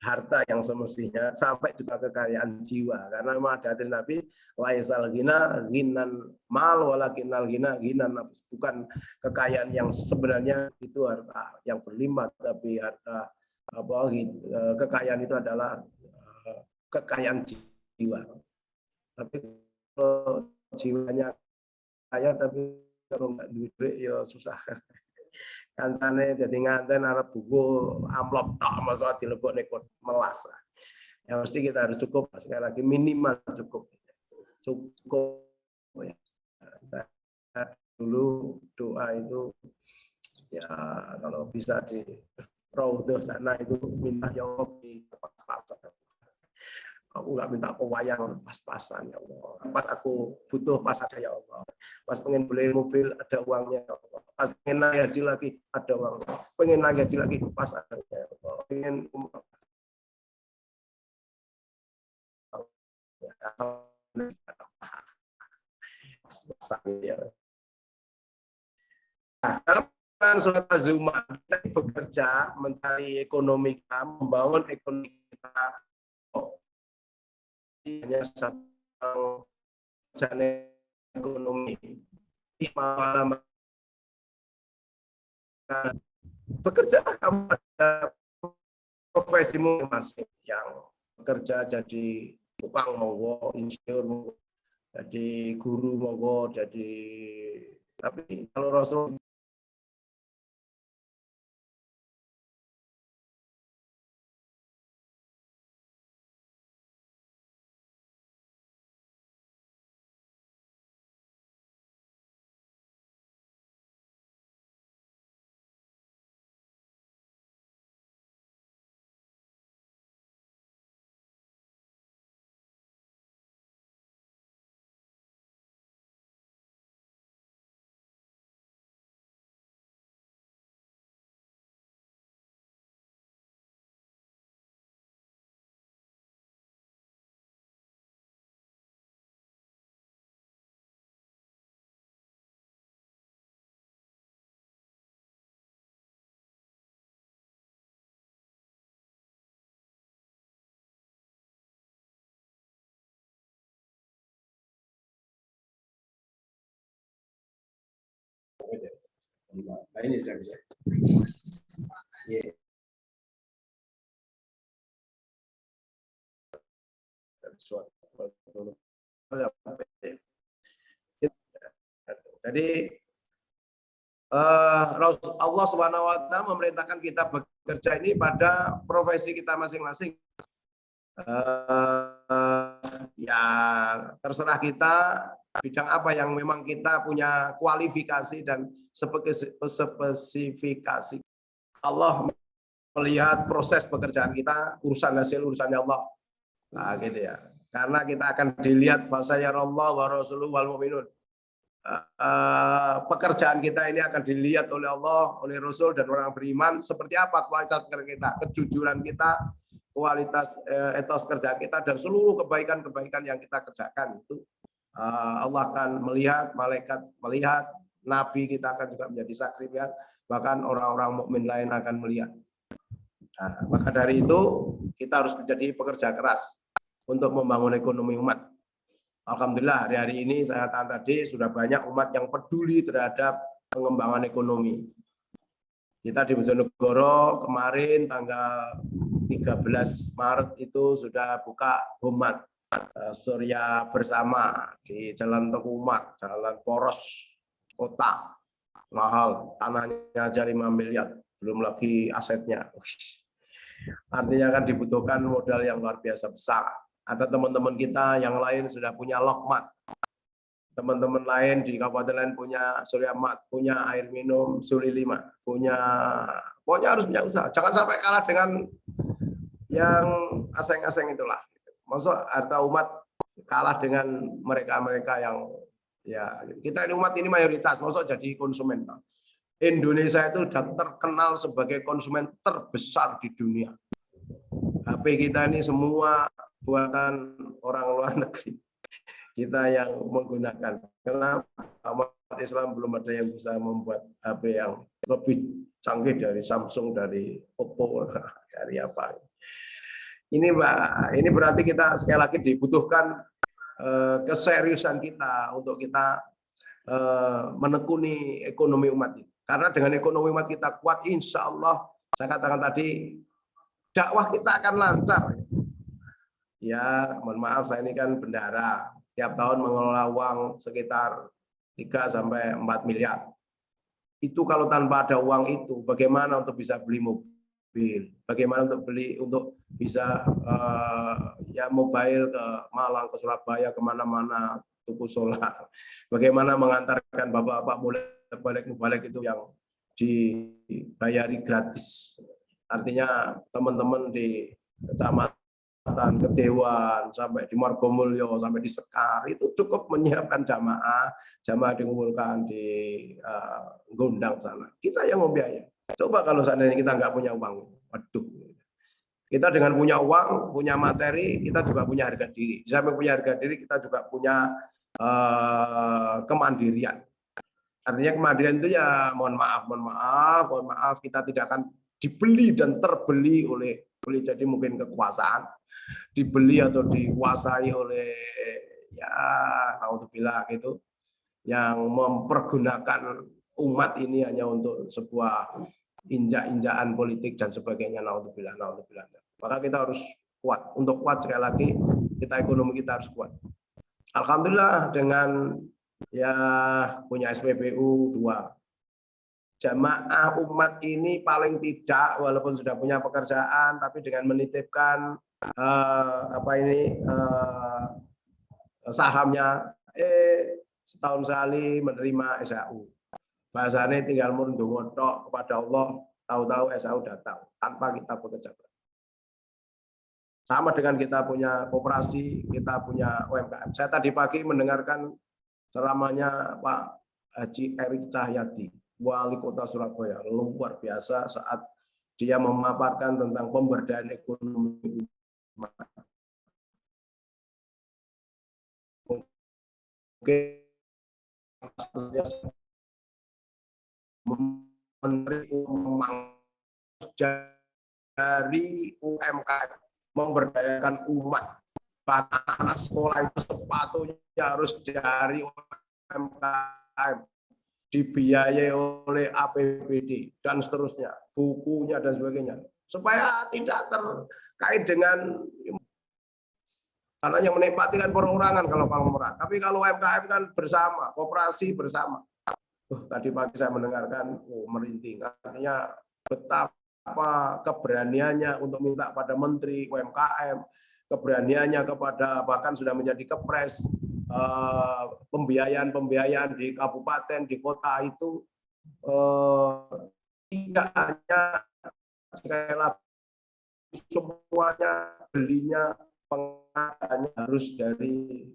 S2: harta yang semestinya sampai juga kekayaan jiwa, karena memang ada hadis Nabi laisal ghina ghinan mal walakinnal ghina ghinan nafs, bukan kekayaan yang sebenarnya itu harta yang berlimpah, tapi harta kekayaan itu adalah kekayaan jiwa. Tapi kalau jiwanya kaya tapi kalau nggak duit ya susah. Kancane jadi nganten arep buku amplop tok masa dilebokne kok melas. Ya mesti kita harus cukup, sekali lagi minimal cukup ya. Dulu doa itu ya kalau bisa di Raudhah sana itu minta ya Allah di pas-pasan. Aku nggak minta wayang pas-pasan ya Allah. Pas aku butuh pas ada ya Allah. Pas pengen beli mobil ada uangnya ya Allah. Pas pengen naik haji lagi ada uangnya. Pengen naik haji lagi pas ada ya Allah. Pengen pas-pasan ya. Nah, dalam surat Az-Zumar kita bekerja mencari ekonomi kita, membangun ekonomi kita. Hanya satu jalan ekonomi bekerja kamu pada profesimu masing yang bekerja jadi tukang monggo, insinyur monggo, jadi guru monggo, jadi tapi kalau Rasul nah ini sudah bisa. Jadi Allah Subhanahu wa Ta'ala memerintahkan kita bekerja ini pada profesi kita masing-masing. Ya terserah kita bidang apa yang memang kita punya kualifikasi dan spesifikasi. Allah melihat proses pekerjaan kita, urusan hasil urusannya Allah. Nah, gitu ya. Karena kita akan dilihat fasayarallahu wa rasuluhu wal mu'minun. Pekerjaan kita ini akan dilihat oleh Allah, oleh Rasul dan orang beriman seperti apa kualitas kerja kita, kejujuran kita, kualitas etos kerja kita dan seluruh kebaikan-kebaikan yang kita kerjakan itu Allah akan melihat, malaikat melihat, nabi kita akan juga menjadi saksi lihat, bahkan orang-orang mukmin lain akan melihat. Nah, maka dari itu kita harus menjadi pekerja keras untuk membangun ekonomi umat. Alhamdulillah hari-hari ini saya katakan tadi sudah banyak umat yang peduli terhadap pengembangan ekonomi. Kita di Bojonegoro kemarin tanggal 13 Maret itu sudah buka Homat Surya Bersama di Jalan Teguh Umar, Jalan Poros Kota. Mahal, tanahnya aja 5 miliar, belum lagi asetnya. Artinya kan dibutuhkan modal yang luar biasa besar. Ada teman-teman kita yang lain sudah punya lokmat. Teman-teman lain di kabupaten lain punya suryamat, punya air minum Suli 5, pokoknya harus punya usaha. Jangan sampai kalah dengan yang asing-asing itulah. Maksud harta umat kalah dengan mereka-mereka yang ya kita ini umat ini mayoritas, maksud jadi konsumen. Indonesia itu sudah terkenal sebagai konsumen terbesar di dunia. HP kita ini semua buatan orang luar negeri kita yang menggunakan. Karena umat Islam belum ada yang bisa membuat HP yang lebih canggih dari Samsung, dari Oppo, dari apa. Ini Mbak, ini berarti kita sekali lagi dibutuhkan keseriusan kita untuk kita menekuni ekonomi umat ini. Karena dengan ekonomi umat kita kuat, insya Allah, saya katakan tadi, dakwah kita akan lancar. Ya, mohon maaf, saya ini kan bendahara. Tiap tahun mengelola uang sekitar 3 sampai 4 miliar. Itu kalau tanpa ada uang itu, bagaimana untuk bisa beli mobil? Bagaimana untuk bisa ya mobile ke Malang, ke Surabaya, kemana-mana, tuku solar. Bagaimana mengantarkan bapak-bapak balik itu yang dibayari gratis. Artinya teman-teman di kecamatan, Kedewan, sampai di Margomulyo, sampai di Sekar, itu cukup menyiapkan jamaah dikumpulkan di Gondang sana. Kita yang membiayai. Coba kalau seandainya kita nggak punya uang, waduh. Kita dengan punya uang, punya materi, kita juga punya harga diri. Di samping punya harga diri, kita juga punya kemandirian. Artinya kemandirian itu ya mohon maaf kita tidak akan dibeli dan terbeli oleh boleh jadi mungkin kekuasaan, dibeli atau dikuasai oleh ya naudzubillah gitu, yang mempergunakan umat ini hanya untuk sebuah injak-injakan politik dan sebagainya, naudzubillah. Maka kita harus kuat. Untuk kuat sekali lagi, ekonomi kita harus kuat. Alhamdulillah dengan ya punya SPBU 2. Jamaah umat ini paling tidak walaupun sudah punya pekerjaan tapi dengan menitipkan sahamnya setahun sekali menerima SAU. Bahasanya tinggal mundung tok kepada Allah, tahu-tahu SAU datang tanpa kita bekerja. Sama dengan kita punya koperasi, kita punya UMKM. Saya tadi pagi mendengarkan ceramahnya Pak Haji Erik Cahyadi, Wali Kota Surabaya, luar biasa saat dia memaparkan tentang pemberdayaan ekonomi. Oke, menteri dari UMKM memberdayakan umat. Bahkan anak sekolah itu sepatunya harus dari UMKM, dibiayai oleh APBD dan seterusnya, bukunya dan sebagainya, supaya tidak terkait dengan, karena yang menikmati kan perorangan kalau paling murah, tapi kalau UMKM kan bersama, koperasi bersama. Tadi pagi saya mendengarkan merinding, artinya betapa keberaniannya untuk minta pada menteri UMKM, keberaniannya kepada bahkan sudah menjadi kepres, pembiayaan di kabupaten, di kota itu tidak hanya sekali lagi semuanya belinya pengadaannya harus dari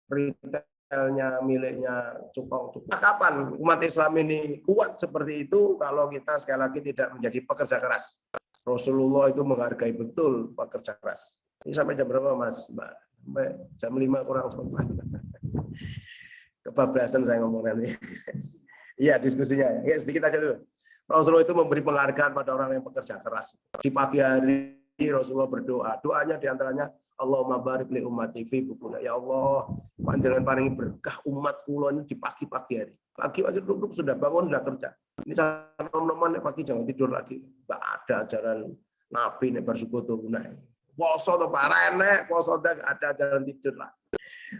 S2: retailnya miliknya cukong. Kapan umat Islam ini kuat seperti itu kalau kita sekali lagi tidak menjadi pekerja keras. Rasulullah itu menghargai betul pekerja keras. Ini sampai jam berapa Mas Mbak? Sampai jam 5 kurang 4. Kebablasan saya ngomong nanti. Iya diskusinya. Ya, sedikit aja dulu. Rasulullah itu memberi penghargaan pada orang yang pekerja keras. Di pagi hari Rasulullah berdoa. Doanya diantaranya Allahumma barik li ummati fi bukuna. Ya Allah, panjangan paling berkah umat kula ini di pagi-pagi hari. Pagi-pagi duduk sudah bangun sudah kerja. Ini saya teman-teman pagi jangan tidur lagi. Enggak ada ajaran Nabi nek bersyukur tunai. Poso to parene, poso dak ada jalan tidur lah.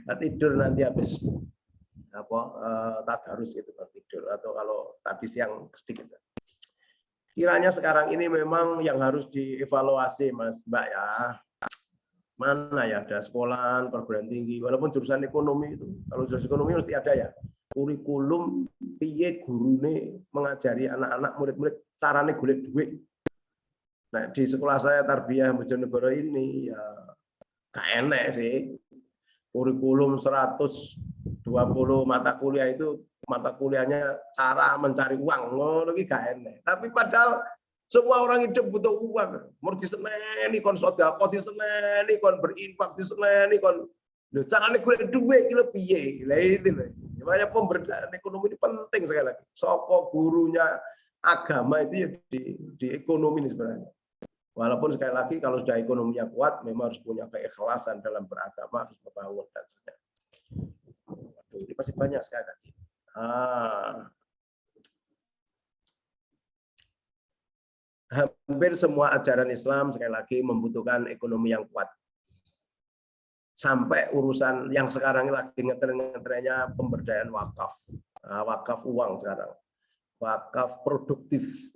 S2: Nah, tidur nanti habis tadarus itu tidur, atau kalau tadi siang sedikit. Kiranya sekarang ini memang yang harus dievaluasi Mas Mbak ya. Mana ya ada sekolahan, perguruan tinggi, walaupun jurusan ekonomi itu, kalau jurusan ekonomi mesti ada ya. Kurikulum piye gurune mengajari anak-anak murid-murid carane golek duit. Nah, di sekolah saya Tarbiyah Bojonegoro ini ya gak enak sih. Kurikulum 120 mata kuliah itu mata kuliahnya cara mencari uang, ngono iki gak enak. Tapi padahal Semua orang hidup butuh uang. Mau diseneni kon sedekah, diseneni kon berinfak, diseneni kon lho carane golek duit iki lho piye? Lah itu lho. Makanya pemberdayaan ekonomi ini penting sekali lagi. Soko gurunya agama itu ya di ekonomi ini sebenarnya. Walaupun sekali lagi kalau sudah ekonominya kuat memang harus punya keikhlasan dalam beragama, harus membangun dan sebagainya. Waduh, ini masih banyak sekali lagi. Hampir semua ajaran Islam sekali lagi membutuhkan ekonomi yang kuat. Sampai urusan yang sekarang lagi ngetren-ngetrennya pemberdayaan wakaf. Wakaf uang sekarang. Wakaf produktif.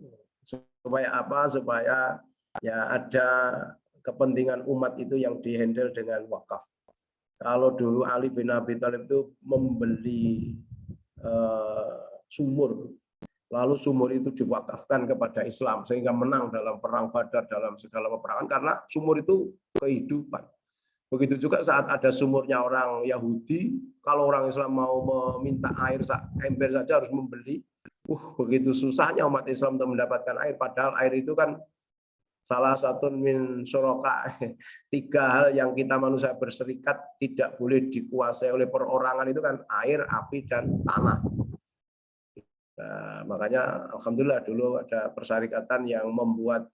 S2: Supaya apa? Supaya ya ada kepentingan umat itu yang dihandle dengan wakaf. Kalau dulu Ali bin Abi Thalib itu membeli sumur. Lalu sumur itu diwakafkan kepada Islam sehingga menang dalam perang Badar, dalam segala peperangan karena sumur itu kehidupan. Begitu juga saat ada sumurnya orang Yahudi, kalau orang Islam mau meminta air ember saja harus membeli. Begitu susahnya umat Islam untuk mendapatkan air, padahal air itu kan salah satu min syuraka, 3 hal yang kita manusia berserikat tidak boleh dikuasai oleh perorangan itu kan air, api, dan tanah. Nah, makanya alhamdulillah dulu ada persyarikatan yang membuat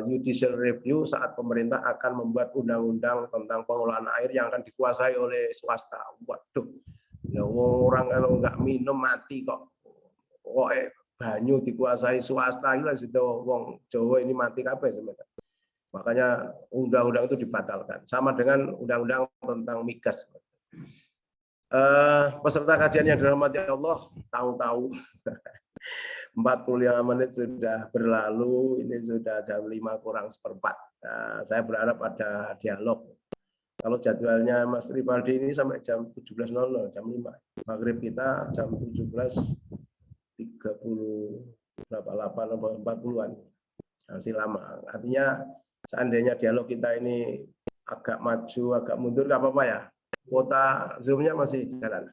S2: judicial review saat pemerintah akan membuat undang-undang tentang pengelolaan air yang akan dikuasai oleh swasta. Waduh, ya orang kalau nggak minum mati kok. Banyu dikuasai swasta itu situ wong Jawa ini mati kabeh sebenarnya. Makanya undang-undang itu dibatalkan. Sama dengan undang-undang tentang migas. Peserta kajian yang dirahmati Allah, tahu-tahu 45 menit sudah berlalu, ini sudah jam 5 kurang seperempat. Nah, saya berharap ada dialog. Kalau jadwalnya Mas Rivaldi ini sampai jam 17.00, jam 5. Maghrib kita jam 17.30 berapa 8 atau 40-an. Masih lama. Artinya seandainya dialog kita ini agak maju, agak mundur, nggak apa-apa ya. Kuota Zoom-nya masih jalan.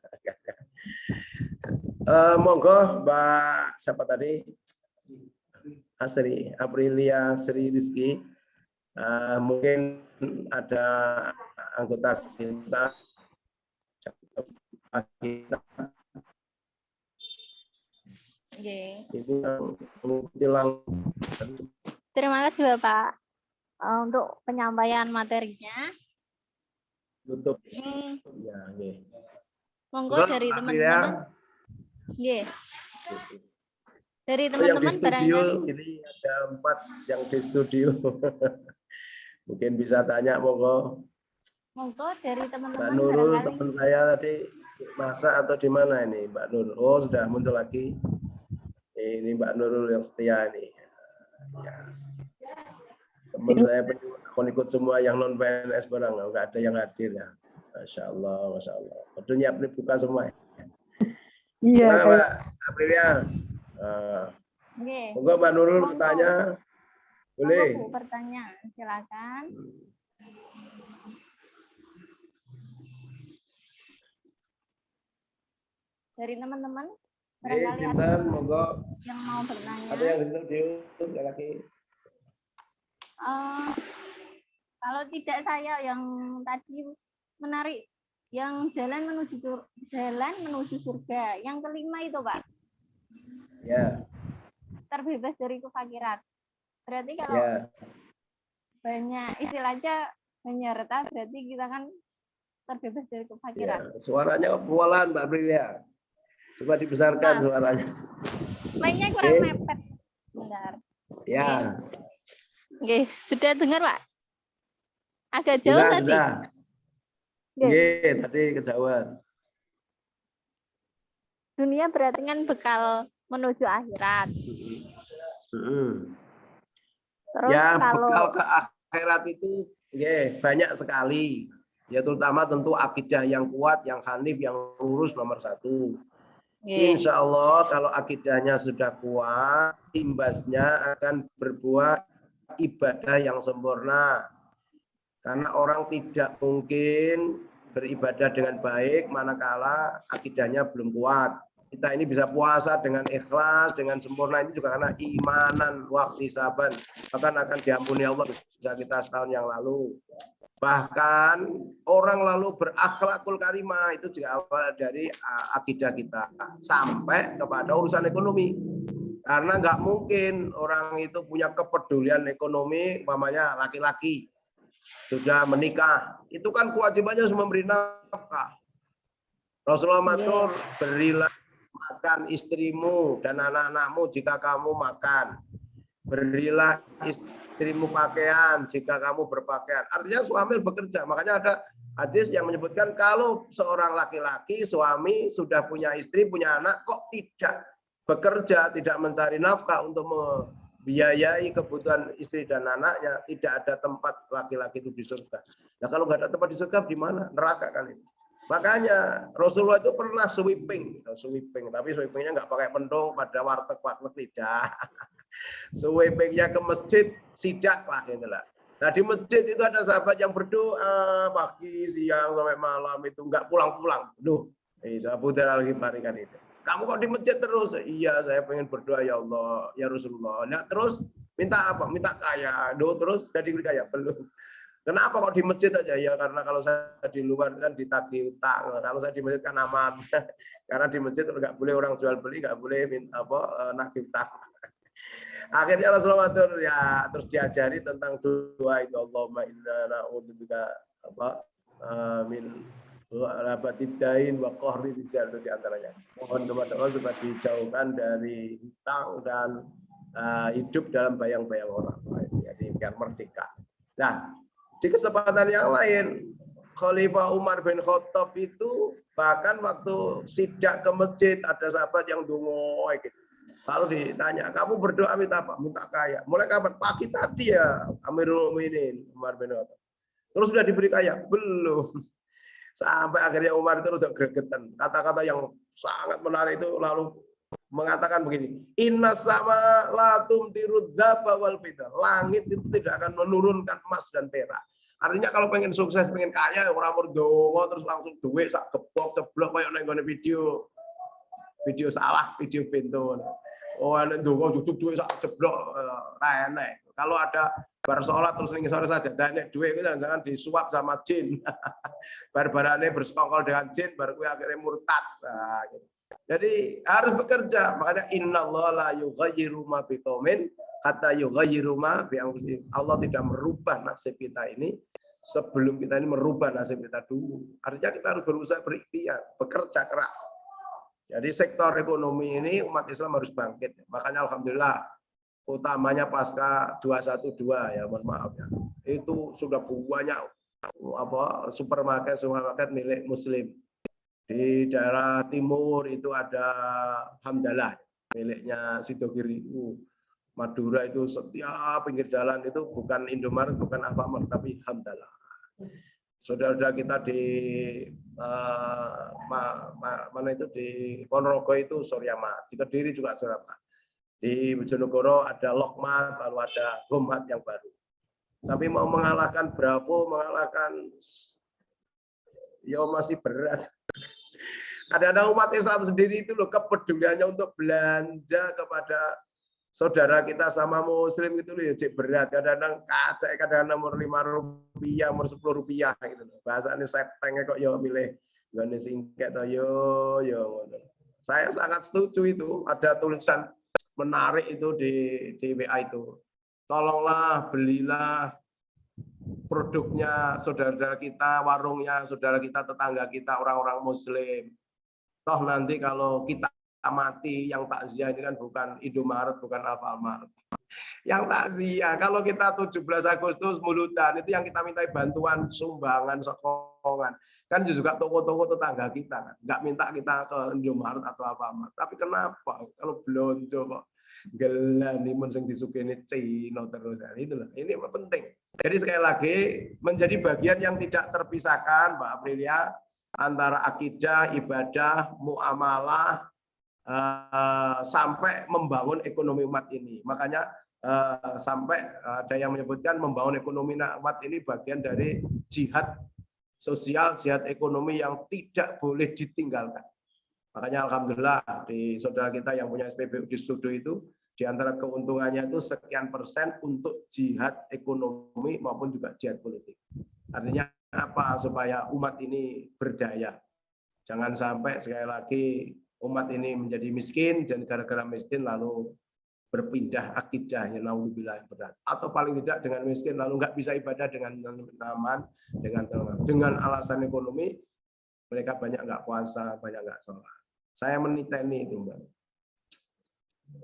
S2: Monggo Mbak siapa tadi? Asri, Aprilia Sri Rizky. Mungkin ada anggota kita.
S1: Terima kasih Bapak untuk penyampaian materinya.
S2: Tutup. Ya,
S1: monggo dari teman-teman. Dari teman-teman
S2: barangkali ini ada 4 yang di studio. Mungkin bisa tanya monggo.
S1: Monggo dari teman-teman.
S2: Mbak Nurul teman saya tadi masak atau di mana ini Mbak Nurul? Oh sudah muncul lagi. Ini Mbak Nurul yang setia ini. Ya. Teman saya ikut semua yang non PNS barang, nggak ada yang hadir ya. Masya Allah, Masya Allah. Betul nyiap buka semua. Iya. Mbak Aprilia. Monggo Mbak Nurul bertanya. Boleh.
S1: Monggo bertanya, silakan. Dari teman-teman.
S2: Sinten, monggo.
S1: Yang mau bertanya.
S2: Ada yang di lagi.
S1: Kalau tidak saya yang tadi menarik yang jalan menuju surga. Yang kelima itu Pak.
S2: Ya.
S1: Terbebas dari kefakiran. Berarti kalau banyak istilahnya menyerta berarti kita kan terbebas dari kefakiran.
S2: Ya, suaranya kebualan Mbak Aprilia. Coba dibesarkan suaranya.
S1: Mainnya kurang mepet. Bentar.
S2: Ya.
S1: Oke, sudah dengar Pak? Agak jauh tadi.
S2: Oke, tadi kejauhan.
S1: Dunia berarti kan bekal menuju akhirat. Terus
S2: ya,
S1: kalau
S2: bekal ke akhirat itu banyak sekali. Ya terutama tentu akidah yang kuat, yang hanif, yang lurus nomor 1. Insya Allah kalau akidahnya sudah kuat, imbasnya akan berbuah ibadah yang sempurna. Karena orang tidak mungkin beribadah dengan baik manakala akidahnya belum kuat. kita ini bisa puasa dengan ikhlas, dengan sempurna itu juga karena imanan waktu saban, bahkan akan diampuni Allah sudah kita setahun yang lalu. Bahkan orang lalu berakhlakul karimah itu juga awal dari akidah kita sampai kepada urusan ekonomi. Karena nggak mungkin orang itu punya kepedulian ekonomi, umpamanya laki-laki sudah menikah, itu kan kewajibannya harus memberi nafkah. Rasulullah matur, berilah makan istrimu dan anak-anakmu jika kamu makan. Berilah istrimu pakaian jika kamu berpakaian. Artinya suami bekerja. Makanya ada hadis yang menyebutkan kalau seorang laki-laki, suami sudah punya istri, punya anak, kok tidak bekerja, tidak mencari nafkah untuk membiayai kebutuhan istri dan anaknya, tidak ada tempat laki-laki itu di surga. Nah kalau nggak ada tempat di surga, di mana? Neraka kan itu. Makanya Rasulullah itu pernah sweeping, tapi sweepingnya nggak pakai pendung pada warteg tidak. Sweepingnya ke masjid, sidak lah gitu lah. Nah di masjid itu ada sahabat yang berdoa pagi, siang sampai malam itu nggak pulang-pulang. Duh, itu Abu Dzar Al-Ghifari kan itu. Kamu kok di masjid terus? Iya, saya pengen berdoa ya Allah, ya Rasulullah. Nah terus minta apa? Minta kaya. Duh, terus jadi kaya belum? Kenapa kok di masjid aja? Ya karena kalau saya di luar kan ditagih utang. Kalau saya di masjid kan aman. Karena di masjid nggak boleh orang jual beli, nggak boleh minta nagih utang. Akhirnya Rasulullah ya terus diajari tentang doa itu, Allahumma inna na'udzubika min labatidain wa qahri rijal, itu diantaranya. Mohon kepada Allah supaya dijauhkan dari hutang dan hidup dalam bayang-bayang orang. Jadi biar merdeka. Nah, di kesempatan yang lain, Khalifah Umar bin Khattab itu bahkan waktu sidak ke masjid ada sahabat yang dungo gitu. Lalu ditanya, kamu berdoa minta apa? Minta kaya. Mulai kapan? Pagi tadi ya Amirul Mukminin Umar bin Khattab. Terus sudah diberi kaya? Belum. Sampai akhirnya Umar itu udah gregetan. Kata-kata yang sangat menarik itu lalu mengatakan begini, inna sama latum tiruddzaba wal fiddah. Langit itu tidak akan menurunkan emas dan perak. Artinya kalau pengen sukses, pengen kaya, orang merdongo terus langsung duit sak gebok ceblok kayak neng video salah, video pintu. Oh, nek ndonga jujuk duit sak ceblok ra enek. Kalau ada bar sholat terus ning sore saja nek duit itu jangan disuap sama jin. Bar-barane bersekongkol dengan jin baru kuwi akhirnya murtad. Nah, gitu. Jadi harus bekerja. Makanya innallaha la yughayyiru ma biqaumin hatta yughayyiru ma bi anfusihim. Allah tidak merubah nasib kita ini sebelum kita ini merubah nasib kita dulu. Artinya kita harus berusaha berikhtiar, bekerja keras. Jadi sektor ekonomi ini umat Islam harus bangkit. Makanya alhamdulillah utamanya pasca 212 ya, mohon maaf ya. Itu sudah banyak supermarket milik muslim. Di daerah timur itu ada Hamdalah miliknya Sidogiri. Madura itu setiap pinggir jalan itu bukan Indomaret, bukan Alfamart, tapi Hamdalah. Saudara-saudara kita di mana itu di Ponorogo itu Soryama, di Kediri juga Soryama. Di Bojonegoro ada Lokmat, lalu ada Gomat yang baru. Tapi mau mengalahkan Bravo, mengalahkan ya masih berat. Ada umat Islam sendiri itu loh kepeduliannya untuk belanja kepada saudara kita sama muslim itu loh ya cek berat. Kadang-kadang kacek, kadang-kadang nomor Rp5, nomor Rp10 gitu loh. Bahasanya sepengnya kok yo milih gane singket to yo. Saya sangat setuju itu. Ada tulisan menarik itu di WA itu. Tolonglah belilah produknya saudara-saudara kita, warungnya saudara kita, tetangga kita, orang-orang muslim. Toh nanti kalau kita mati yang takziah ini kan bukan Indomaret, bukan Alfamart. Yang takziah kalau kita 17 Agustus mulutan itu yang kita mintai bantuan, sumbangan, sokongan. Kan juga toko-toko tetangga kita kan. Nggak minta kita ke Indomaret atau Alfamart. Tapi kenapa kalau belanja kok gelan ini sing disukeni Cina terus. Itu loh. Ini penting. Jadi sekali lagi menjadi bagian yang tidak terpisahkan Mbak Aprilia antara akidah, ibadah, muamalah sampai membangun ekonomi umat ini. Makanya sampai ada yang menyebutkan membangun ekonomi umat ini bagian dari jihad sosial, jihad ekonomi yang tidak boleh ditinggalkan. Makanya alhamdulillah di saudara kita yang punya SPBU di Sudo itu, di antara keuntungannya itu sekian persen untuk jihad ekonomi maupun juga jihad politik. Artinya apa? Supaya umat ini berdaya. Jangan sampai sekali lagi umat ini menjadi miskin dan gara-gara miskin lalu berpindah akidah yang naudzubillah berat. Atau paling tidak dengan miskin lalu nggak bisa ibadah dengan aman, dengan alasan ekonomi, mereka banyak nggak puasa, banyak nggak sholat. Saya meniteni itu, Mbak.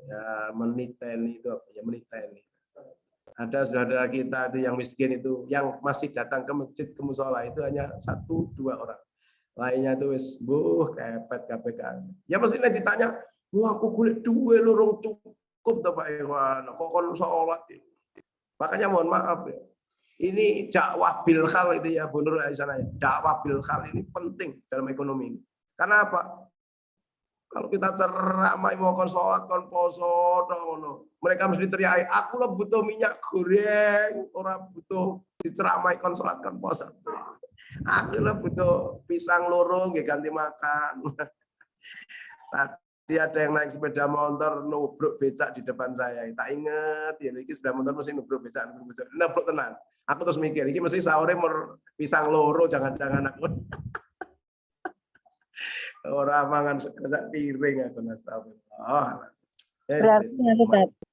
S2: Ya, meniteni itu apa? Ya, meniteni. Ada saudara kita itu yang miskin itu, yang masih datang ke masjid, ke musola itu hanya 1-2 orang. Lainnya itu wis kepet KPK. Ya mestinya ditanya, wah aku kulit duwe lurung cukup to Pak Iwan, kok kon sholat. Makanya mohon maaf ya. Ini dakwah bil khal itu ya Bu Nur Aisyah ya. Dakwah bil khal ini penting dalam ekonomi ini. Karena apa? Kalau kita ceramah mau kon sholat, kon poso, mereka mesti teriak, aku lah butuh minyak goreng, orang butuh diceramai kon sholat, kon poso. Aku lah butuh pisang lorong, ganti makan. Tadi ada yang naik sepeda motor, nubruk becak di depan saya. Tak inget, ya ini sepeda motor mesti nubruk becak, nubruk tenan. Aku terus mikir, ini mesti sahurnya pisang loro, jangan-jangan aku. Orang mangan sekesak piring aku astagfirullah.
S3: Berarti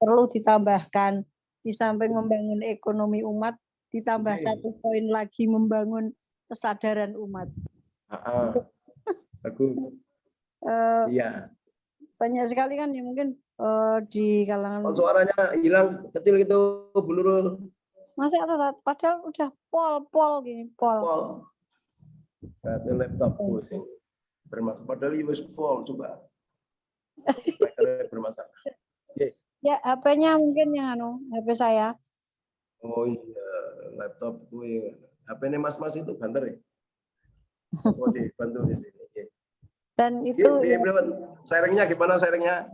S3: perlu ditambahkan di samping membangun ekonomi umat, ditambah satu poin lagi membangun kesadaran umat.
S2: Bagus. Iya.
S3: Banyak sekali kan yang mungkin di kalangan.
S2: Suaranya hilang kecil gitu, Bu Nurul.
S3: Masih ada, padahal udah pol gini, pol.
S2: Berarti laptopku sih bermasalah. Padahal ini full coba. Bermasalah.
S3: Ya, HP-nya mungkin yang HP saya.
S2: Oh iya, laptop gue. HP-nya mas-mas itu banter ya? Oh, dibantu di sini.
S3: Dan itu
S2: sharingnya gimana sharingnya?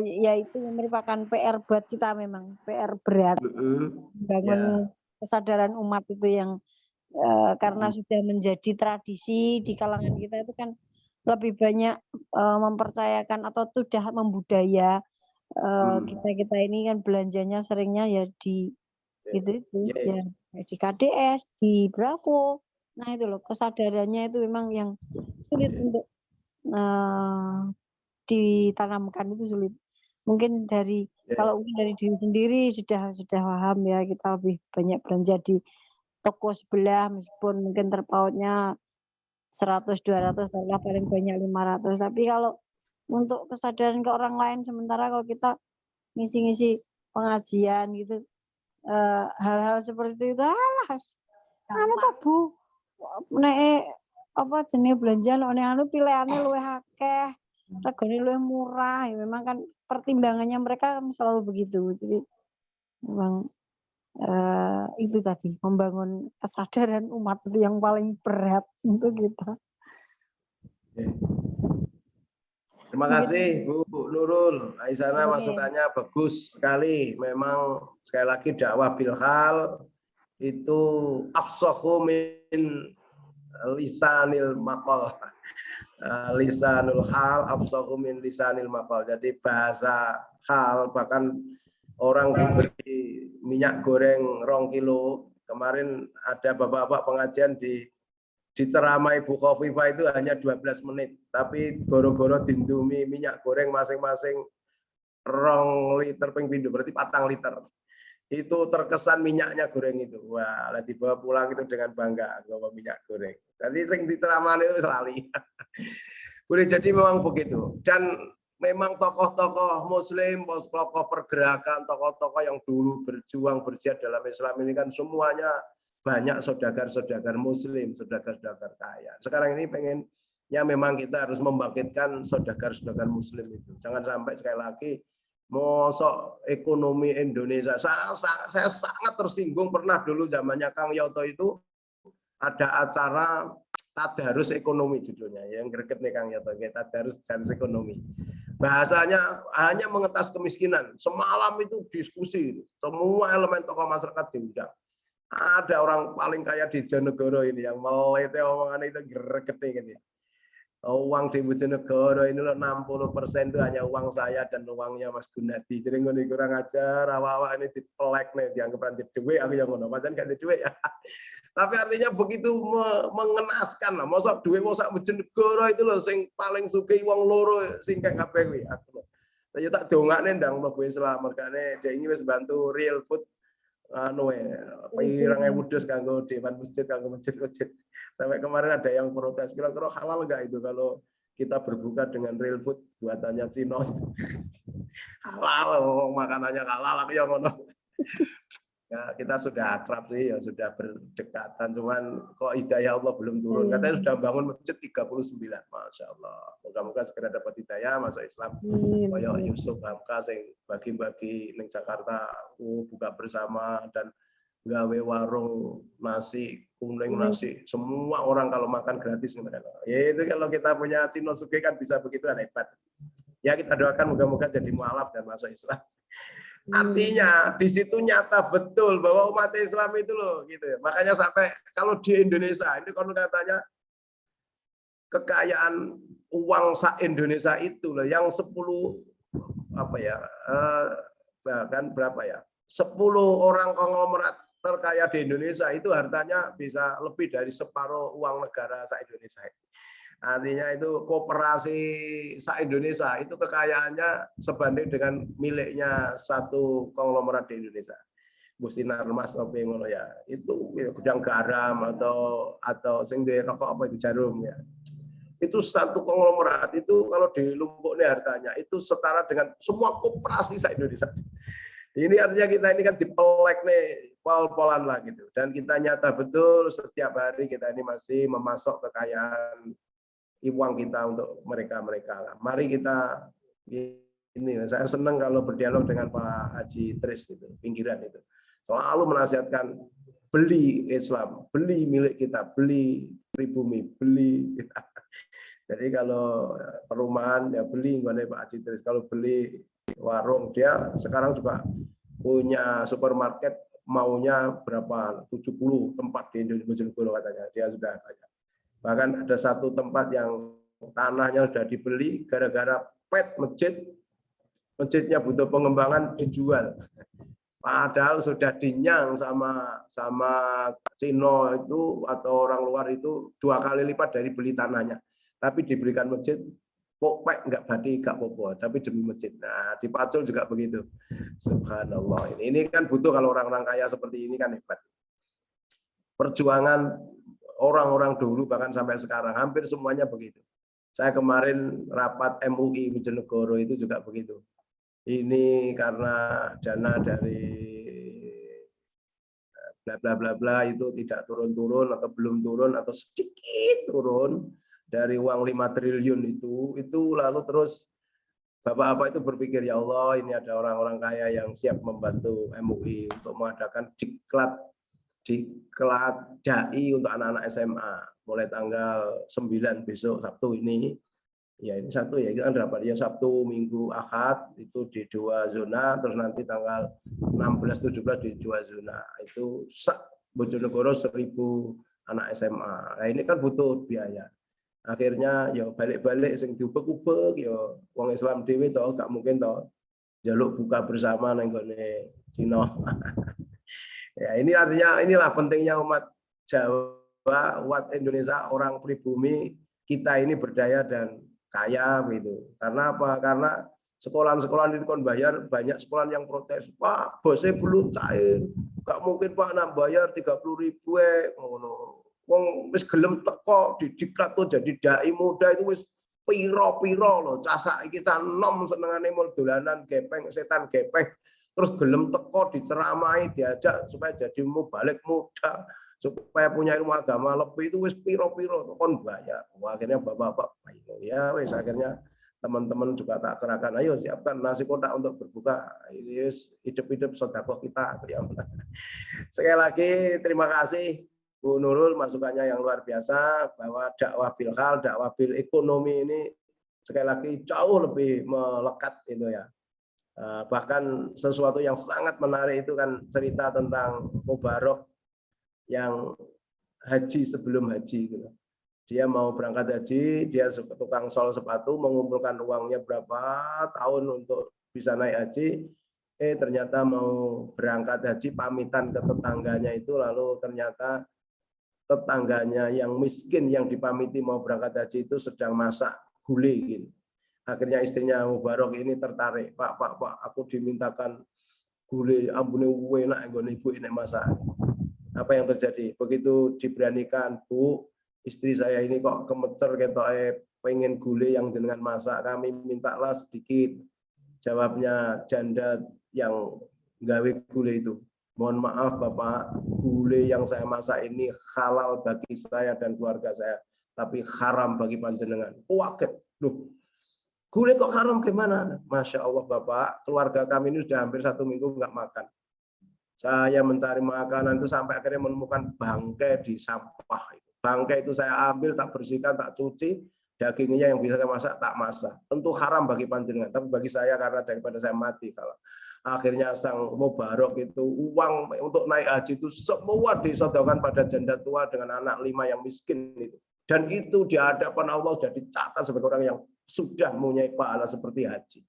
S3: Ya itu merupakan PR buat kita memang, PR berat. Bangun kesadaran umat itu yang karena sudah menjadi tradisi di kalangan kita itu kan lebih banyak mempercayakan atau sudah membudaya kita ini kan belanjanya seringnya ya di ya di KDS, di Bravo. Nah itu loh kesadarannya itu memang yang sulit untuk ditanamkan, itu sulit. Mungkin kalau mungkin dari diri sendiri sudah paham ya, kita lebih banyak belanja di toko sebelah meskipun mungkin terpautnya 100-200, setelah paling banyak 500. Tapi kalau untuk kesadaran ke orang lain, sementara kalau kita ngisi-ngisi pengajian gitu, hal-hal seperti itu, anu ta Bu, nek apa jenis belanja anu pilihane luwih akeh, regane luwih murah, ya memang kan pertimbangannya mereka kan selalu begitu. Jadi memang itu tadi membangun kesadaran umat itu yang paling berat untuk kita.
S2: Terima kasih Bu Nurul. Aisyana masukannya bagus sekali. Memang sekali lagi dakwah bil hal itu afsahu min lisanil maqal. Lisanul hal afsahu min lisanil maqal. Jadi bahasa hal, bahkan orang diberi minyak goreng 2 kilo. Kemarin ada bapak-bapak pengajian diceramai Bu Khofifah itu hanya 12 menit. Tapi goro-goro dindumi minyak goreng masing-masing 2 liter ping pindho, berarti 4 liter. Itu terkesan minyaknya goreng itu. Wah, dibawa pulang itu dengan bangga bawa minyak goreng. Jadi sing diceramani itu selali. Boleh jadi memang begitu. Dan memang tokoh-tokoh Muslim, tokoh pergerakan, tokoh-tokoh yang dulu berjuang berjihad dalam Islam ini kan semuanya banyak saudagar-saudagar Muslim, saudagar-saudagar kaya. Sekarang ini pengennya memang kita harus membangkitkan saudagar-saudagar Muslim itu. Jangan sampai sekali lagi mosok ekonomi Indonesia. Saya sangat tersinggung, pernah dulu zamannya Kang Yoto itu ada acara tadarus ekonomi judulnya, yang greget nih Kang Yoto, tadarus ekonomi. Bahasanya hanya mengetas kemiskinan. Semalam itu diskusi, semua elemen tokoh masyarakat diundang. Ada orang paling kaya di Jonegoro ini yang melete omongan itu greget gitu. uang di Bojonegoro ini loh 60% itu hanya uang saya dan uangnya Mas Gunadi. Jadi ngono kurang ajar, awak-awak ini dipelek nih, dianggap nanti duit, aku yang ngono, padahal gak ada duit ya. Tapi artinya begitu mengenaskan lah, mosok duit mosok Bojonegoro itu loh, sing paling sugih wong loro sing kayak kabeh kuwi. Aku saya tak dongakne ndang mlebu Islam, mergane dia ini wis bantu real food anu pirang ewu dus kanggo dewan masjid, kanggo masjid-masjid. Sampai kemarin ada yang protes, kira-kira halal nggak itu kalau kita berbuka dengan real food buatannya Cina? Halal, makanannya halal, aku yang ngono. Ya, kita sudah akrab sih, ya sudah berdekatan, cuman kok hidayah Allah belum turun. Katanya sudah bangun masjid 39, Masya Allah. Moga-moga segera dapat hidayah masuk Islam. Kayak Yusuf Hamka sing bagi-bagi ning Jakarta buka bersama dan gawe warung nasi kuning, nasi semua orang kalau makan gratis. Ya itu kalau kita punya Cino Suge kan bisa begitu, hebat. Ya kita doakan moga-moga jadi mualaf dan masuk Islam. Artinya di situ nyata betul bahwa umat Islam itu loh gitu ya. Makanya sampai kalau di Indonesia ini kalau katanya kekayaan uang se-Indonesia itu loh yang 10 apa ya bahkan berapa ya 10 orang konglomerat terkaya di Indonesia itu hartanya bisa lebih dari separuh uang negara se-Indonesia. Artinya itu koperasi se-Indonesia itu kekayaannya sebanding dengan miliknya satu konglomerat di Indonesia. Gustinar Mas apa ngono ya. Itu gudang garam atau sing rokok apa itu jarum ya. Itu satu konglomerat itu kalau di Lombok ini hartanya itu setara dengan semua koperasi se-Indonesia. Ini artinya kita ini kan dipelek nih pol-polan lah gitu. Dan kita nyata betul setiap hari kita ini masih memasok kekayaan uang kita untuk mereka-mereka lah. Mari kita ini, saya senang kalau berdialog dengan Pak Haji Tris itu, pinggiran itu. Selalu menasihatkan beli Islam, beli milik kita, beli pribumi, beli. Jadi kalau perumahan ya beli nggak Pak Haji Tris. Kalau beli warung dia sekarang juga punya supermarket maunya berapa 70 tempat di Indonesia katanya dia sudah banyak. Bahkan ada satu tempat yang tanahnya sudah dibeli gara-gara pet masjidnya butuh pengembangan dijual. Padahal sudah dinyang sama Cino itu atau orang luar itu 2 kali lipat dari beli tanahnya. Tapi diberikan masjid, kok pek nggak badi nggak popo, tapi demi masjid. Nah di Pacul juga begitu. Subhanallah. Ini kan butuh kalau orang-orang kaya seperti ini kan hebat. Perjuangan orang-orang dulu bahkan sampai sekarang hampir semuanya begitu. Saya kemarin rapat MUI Bojonegoro itu juga begitu. Ini karena dana dari bla bla bla bla itu tidak turun-turun atau belum turun atau sedikit turun dari uang 5 triliun itu lalu terus bapak-bapak itu berpikir ya Allah ini ada orang-orang kaya yang siap membantu MUI untuk mengadakan diklat dai untuk anak-anak SMA mulai tanggal 9 besok Sabtu ini. Ya ini satu ya, itu kan rapat ya Sabtu, Minggu, Ahad itu di 2 zona, terus nanti tanggal 16, 17 di 2 zona. Itu Bojonegoro 1000 anak SMA. Nah ini kan butuh biaya. Akhirnya ya balik-balik sing diubek-ubek ya wong Islam dhewe to gak mungkin to jaluk buka bersama nang gone Cina. Ya, ini artinya inilah pentingnya umat Jawa, umat Indonesia, orang pribumi kita ini berdaya dan kaya gitu. Karena apa? Karena sekolah-sekolah ini kon bayar banyak sekolah yang protes. Pak, bosnya belum cair. Gak mungkin Pak nak bayar 30.000 ngono. Wong wis gelem teko didiklat tuh jadi dai muda itu wis piro-piro loh. Casak kita nom senengane mul dolanan gepeng, setan gepeng. Terus gelem teko diceramai diajak supaya jadi mubalik muda supaya punya ilmu agama lebih itu wis piro-piro kon bayar. Wah, akhirnya bapak-bapak ya wis akhirnya teman-teman juga tak kerahkan ayo siapkan nasi kotak untuk berbuka. Ini hidup-hidup sedekah kita. Sekali lagi terima kasih Bu Nurul masukannya yang luar biasa bahwa dakwah bil hal, dakwah bil ekonomi ini sekali lagi jauh lebih melekat itu ya. Bahkan sesuatu yang sangat menarik itu kan cerita tentang Mubarok yang haji sebelum haji gitu. Dia mau berangkat haji, dia tukang sol sepatu, mengumpulkan uangnya berapa tahun untuk bisa naik haji. Ternyata mau berangkat haji, pamitan ke tetangganya itu, lalu ternyata tetangganya yang miskin yang dipamiti mau berangkat haji itu sedang masak gulai gitu. Akhirnya istrinya Mubarok ini tertarik, Pak, aku dimintakan gulai, ampune enak nggone ibu ini masak. Apa yang terjadi? Begitu diberanikan, Bu, istri saya ini kok kemecer ketoke pengen gulai yang jenengan masak, kami mintalah sedikit. Jawabnya janda yang gawe gulai itu, mohon maaf Bapak, gulai yang saya masak ini halal bagi saya dan keluarga saya, tapi haram bagi panjenengan. Waket, loh, gulai kok haram gimana? Masya Allah Bapak, keluarga kami ini sudah hampir 1 minggu nggak makan. Saya mencari makanan itu sampai akhirnya menemukan bangkai di sampah. Bangkai itu saya ambil, tak bersihkan, tak cuci, dagingnya yang bisa saya masak, tak masak. Tentu haram bagi panjenengan, tapi bagi saya karena daripada saya mati. Kalau akhirnya sang Mubarok itu uang untuk naik haji itu semua disodorkan pada janda tua dengan anak 5 yang miskin itu. Dan itu di hadapan Allah sudah dicatat sebagai orang yang sudah mempunyai pahala seperti haji.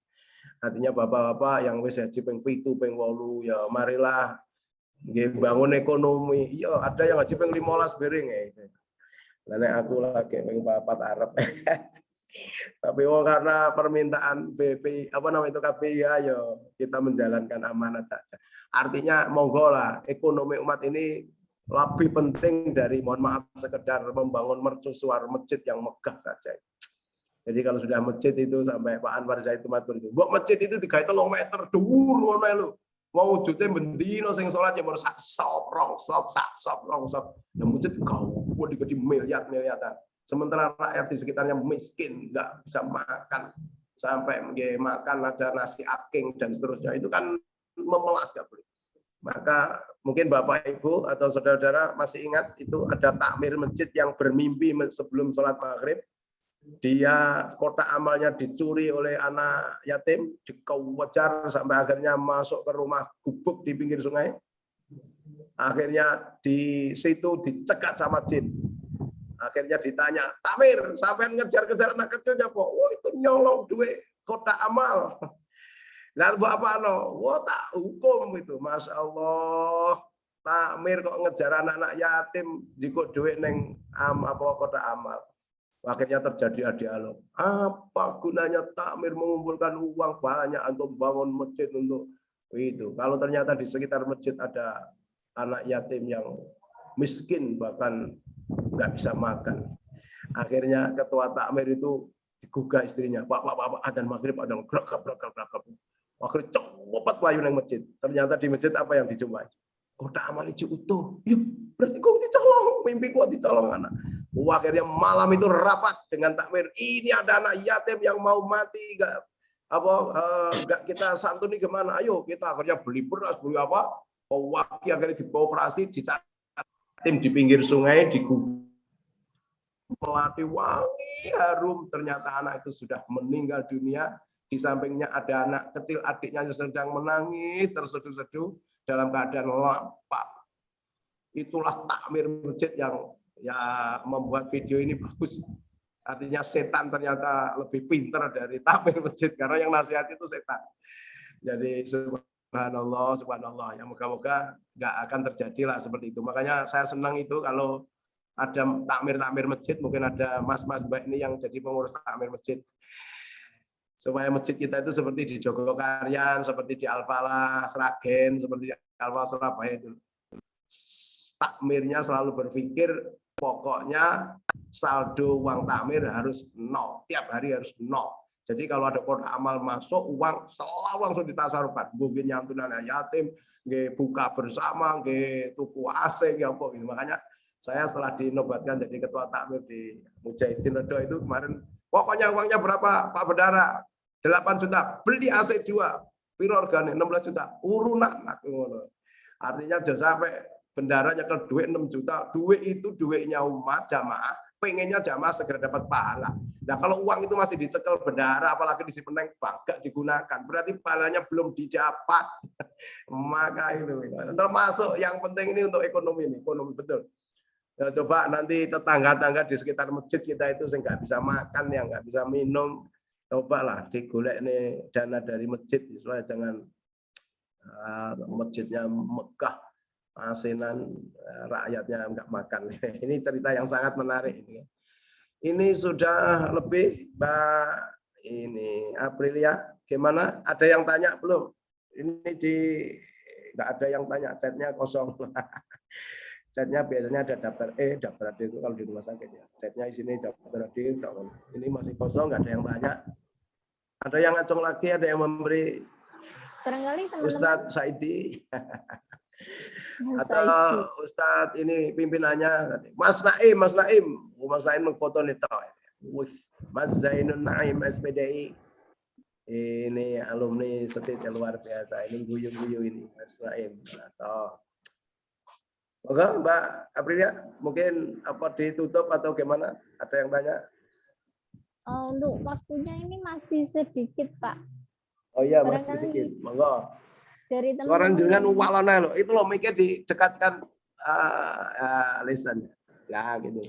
S2: Artinya bapak-bapak yang wis haji ping 7, ping 8, ya marilah bangun ekonomi. Iya, ada yang haji ping 15 bering ya. Nenek aku lagi ping 4 Arab. Tapi karena permintaan BP apa namanya itu KPI ya kita menjalankan amanat saja. Artinya monggo lah, ekonomi umat ini lebih penting dari mohon maaf sekedar membangun mercusuar masjid yang megah saja. Jadi kalau sudah masjid itu sampai Pak Anwar Zaid matur itu, "Mbok masjid itu 3 meter dhuwur ngono lho. Mau wujudnya bendino sing salat ya baru sak sop, rong sop. Nah masjid gawon digede miliar-miliaran. Sementara rakyat di sekitarnya miskin, nggak bisa makan. Sampai makan ada nasi aking dan seterusnya. Itu kan memelas nggak boleh. Maka mungkin Bapak Ibu atau saudara-saudara masih ingat itu ada takmir masjid yang bermimpi sebelum sholat maghrib. Dia kotak amalnya dicuri oleh anak yatim, dikejar sampai akhirnya masuk ke rumah gubuk di pinggir sungai. Akhirnya di situ dicegat sama jin. Akhirnya ditanya, "Takmir, sampai ngejar-ngejar anak kecilnya kok?" "Oh, itu nyolong duit kotak amal." Lalu buat apa no? Wah, tak hukum itu, Masya Allah. Takmir kok ngejar anak-anak yatim, jikut duit neng kotak amal. Akhirnya terjadi dialog. Apa gunanya takmir mengumpulkan uang banyak untuk bangun masjid untuk itu? Kalau ternyata di sekitar masjid ada anak yatim yang miskin bahkan nggak bisa makan. Akhirnya ketua takmir itu digugah istrinya. Pak, adzan maghrib, adzan gelagap. Akhirnya cepat layu nang masjid. Ternyata di masjid apa yang dijumpai? Kotak amal itu utuh. Ya, berarti kok dicolong, mimpi kok dicolong anak. Akhirnya malam itu rapat dengan takmir. Ini ada anak yatim yang mau mati, nggak kita santuni gimana? Ayo kita akhirnya beli beras, beli apa? Waki akhirnya dibawa operasi, tim di pinggir sungai, melati wangi harum. Ternyata anak itu sudah meninggal dunia. Di sampingnya ada anak kecil, adiknya yang sedang menangis terseduh-seduh dalam keadaan lapar. Itulah takmir masjid yang ya membuat video ini bagus. Artinya setan ternyata lebih pintar dari takmir masjid karena yang nasihat itu setan. Jadi subhanallah, ya moga-moga nggak akan terjadi lah seperti itu. Makanya saya senang itu kalau ada takmir masjid, mungkin ada mas-mas baik ini yang jadi pengurus takmir masjid. Supaya masjid kita itu seperti di Jogokarian, seperti di Al-Falah, Sragen, seperti di Al-Falah Surabaya itu. Takmirnya selalu berpikir pokoknya saldo uang takmir harus 0, tiap hari harus 0. Jadi kalau ada kotak amal masuk, uang selalu langsung ditasarufkan. Mungkin nyantunan yatim, buka bersama, tuku AC, gitu. Makanya saya setelah dinobatkan jadi ketua takmir di Mujahidin Redo itu kemarin, pokoknya uangnya berapa Pak Bendara? 8 juta, beli AC 2, piro organik 16 juta, urunan. Artinya jangan sampai bendaranya ke duit 6 juta, duit itu duitnya umat jamaah, pengennya jamaah segera dapat pahala. Nah kalau uang itu masih dicekel bendara, apalagi disimpan gak digunakan, berarti pahalanya belum didapat. Maka itu termasuk yang penting ini untuk ekonomi ini, ekonomi betul. Ya, coba nanti tetangga-tangga di sekitar masjid kita itu yang nggak bisa makan, yang nggak bisa minum, cobalah digolek nih dana dari masjid supaya jangan masjidnya megah, asinan, rakyatnya nggak makan. Ini cerita yang sangat menarik ini. Ini sudah lebih, Mbak ini Aprilia, gimana? Ada yang tanya belum? Ini nggak ada yang tanya, chatnya kosong. Chatnya biasanya ada daftar daftar hadir itu kalau di rumah sakit ya. Chatnya di sini daftar hadir, ini masih kosong, nggak ada yang tanya. Ada yang ngacung lagi, ada yang memberi.
S1: Barangkali teman-teman
S2: Ustadz Saidi atau Ustadz ini pimpinannya, Mas Naim, Mas Naim mengfoto nih toh. Wih, Mas Zainun Naim SPDI. Ini alumni setit yang luar biasa. Ini guyu-guyu ini Mas Naim atau oke, Mbak Aprilia, mungkin apa ditutup atau gimana? Ada yang tanya?
S1: untuk waktunya ini masih sedikit, Pak.
S2: Oh iya, Mas,
S1: Barangkali
S2: sedikit. Monggo.
S1: dari
S2: Suara
S1: teman-teman
S2: jenengan walana loh. Itu loh mic-nya didekatkan lisan. Lah gitu.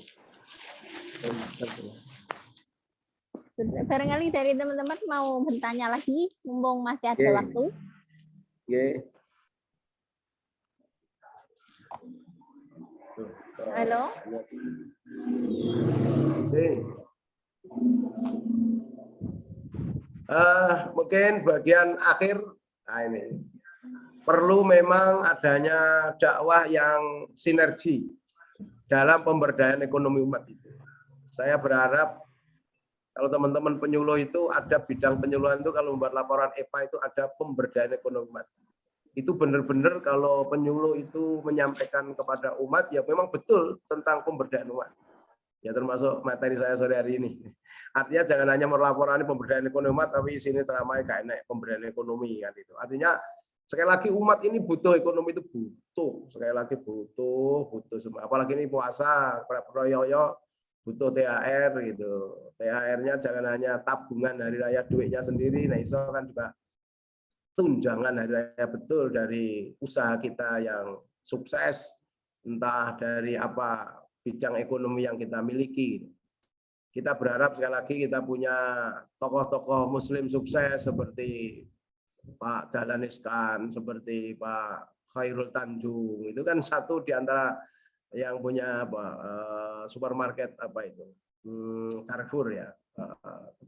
S1: barangkali dari teman-teman mau bertanya lagi, mumpung masih ada
S2: Oke.
S1: waktu.
S2: Oke.
S1: Halo.
S2: Oke. Mungkin bagian akhir, nah ini perlu memang adanya dakwah yang sinergi dalam pemberdayaan ekonomi umat itu. Saya berharap kalau teman-teman penyuluh itu ada bidang penyuluhan itu kalau membuat laporan EPA itu ada pemberdayaan ekonomi umat. Itu benar-benar kalau penyuluh itu menyampaikan kepada umat ya memang betul tentang pemberdayaan umat. Ya termasuk materi saya sore hari ini. Artinya jangan hanya melaporkan pemberdayaan ekonomi umat, tapi sini ceramahnya kayak naik pemberdayaan ekonomi kan itu. Artinya sekali lagi umat ini butuh, ekonomi itu butuh. Sekali lagi butuh semua. Apalagi ini puasa, proyoyo butuh THR gitu. THR-nya jangan hanya tabungan hari raya duitnya sendiri. Nah itu kan juga tunjangan hari raya betul dari usaha kita yang sukses, entah dari apa bidang ekonomi yang kita miliki. Kita berharap sekali lagi kita punya tokoh-tokoh muslim sukses seperti Pak Dahlan Iskan, seperti Pak Khairul Tanjung. Itu kan satu di antara yang punya apa, supermarket apa itu, Carrefour ya.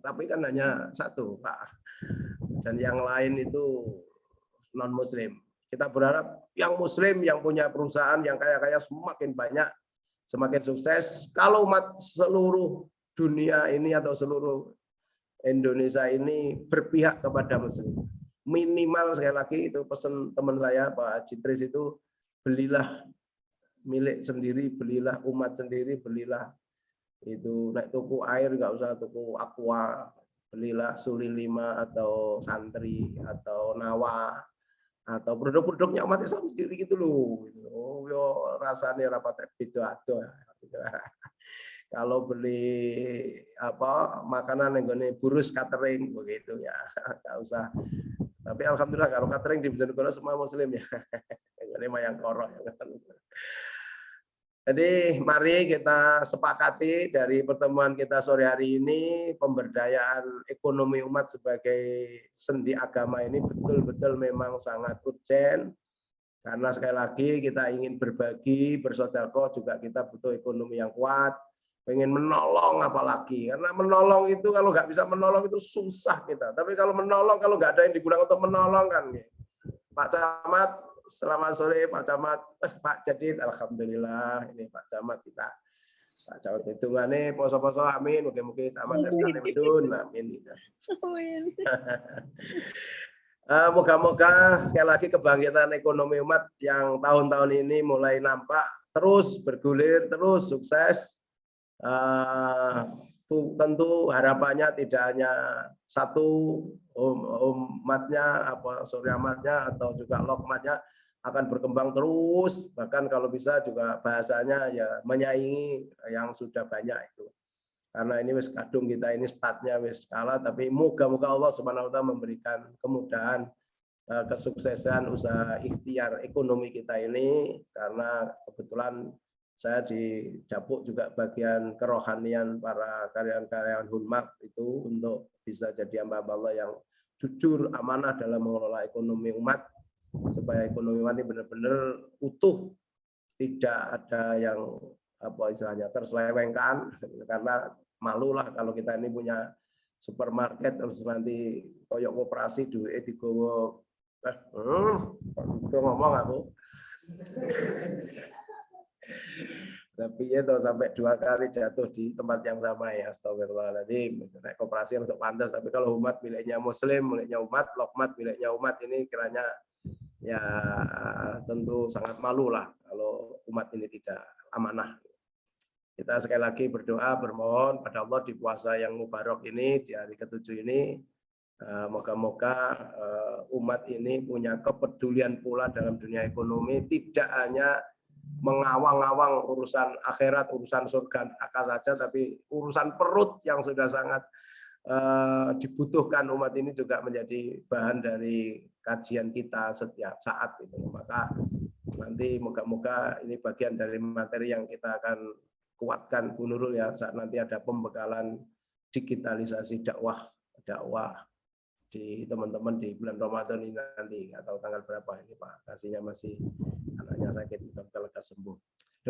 S2: Tapi kan hanya satu, Pak. Dan yang lain itu non-muslim. Kita berharap yang muslim, yang punya perusahaan, yang kaya-kaya semakin banyak, semakin sukses. Kalau umat seluruh dunia ini atau seluruh Indonesia ini berpihak kepada muslim. Minimal sekali lagi itu pesan teman saya Pak Citris itu, belilah milik sendiri, belilah umat sendiri, belilah itu naik tuku air, nggak usah tuku aqua, belilah Suli 5 atau Santri atau Nawa atau produk-produknya umat Islam sendiri gitu loh. Oh yo rasanya rapat itu atau kalau beli apa makanan yang gini burus catering begitu ya nggak usah. Tapi alhamdulillah kalau catering di Bojonegoro semua muslim ya. Ini mah yang korok ya. Jadi mari kita sepakati dari pertemuan kita sore hari ini, pemberdayaan ekonomi umat sebagai sendi agama ini betul-betul memang sangat urgent. Karena sekali lagi kita ingin berbagi, bersedekah, juga kita butuh ekonomi yang kuat. Pengen menolong apalagi, karena menolong itu kalau nggak bisa menolong itu susah kita. Tapi kalau menolong, kalau nggak ada yang digunakan untuk menolong kan. Pak Camat, selamat sore Pak Camat, Pak Jadid, alhamdulillah ini Pak Camat kita. Pak Camat hitungannya poso-poso amin, mungkin Camat SKT Medun, amin. Moga-moga sekali lagi kebangkitan ekonomi umat yang tahun-tahun ini mulai nampak terus bergulir, terus sukses. Tentu harapannya tidak hanya satu umatnya, apa suryamatnya atau juga lokmatnya akan berkembang terus, bahkan kalau bisa juga bahasanya ya menyaingi yang sudah banyak itu. Karena ini wis kadung kita ini startnya wis kalah, tapi moga-moga Allah Subhanahu wa taala memberikan kemudahan, kesuksesan usaha ikhtiar ekonomi kita ini, karena kebetulan Saya di Dapuk juga bagian kerohanian para karyawan-karyawan Hunmak itu untuk bisa jadi hamba Allah yang jujur, amanah dalam mengelola ekonomi umat, supaya ekonomi umat ini benar-benar utuh, tidak ada yang apa istilahnya terselewengkan, karena malulah kalau kita ini punya supermarket terus nanti koyok koperasi duit digowo ngomong aku. Tapi itu sampai 2 kali jatuh di tempat yang sama ya, astagfirullahaladzim. Naik koperasi untuk pantas, tapi kalau umat miliknya muslim, miliknya umat, lokmat miliknya umat, ini kiranya ya tentu sangat malu lah kalau umat ini tidak amanah. Kita sekali lagi berdoa, bermohon pada Allah di puasa yang mubarak ini, di hari ke-7 ini, moga-moga umat ini punya kepedulian pula dalam dunia ekonomi, tidak hanya mengawang-awang urusan akhirat, urusan surga neraka saja, tapi urusan perut yang sudah sangat dibutuhkan umat ini juga menjadi bahan dari kajian kita setiap saat. Maka nanti moga-moga ini bagian dari materi yang kita akan kuatkan Bu Nurul ya, saat nanti ada pembekalan digitalisasi dakwah di teman-teman di bulan Ramadan ini nanti, atau tanggal berapa ini Pak, kasihnya masih anaknya sakit, mudah-mudahan lekas sembuh.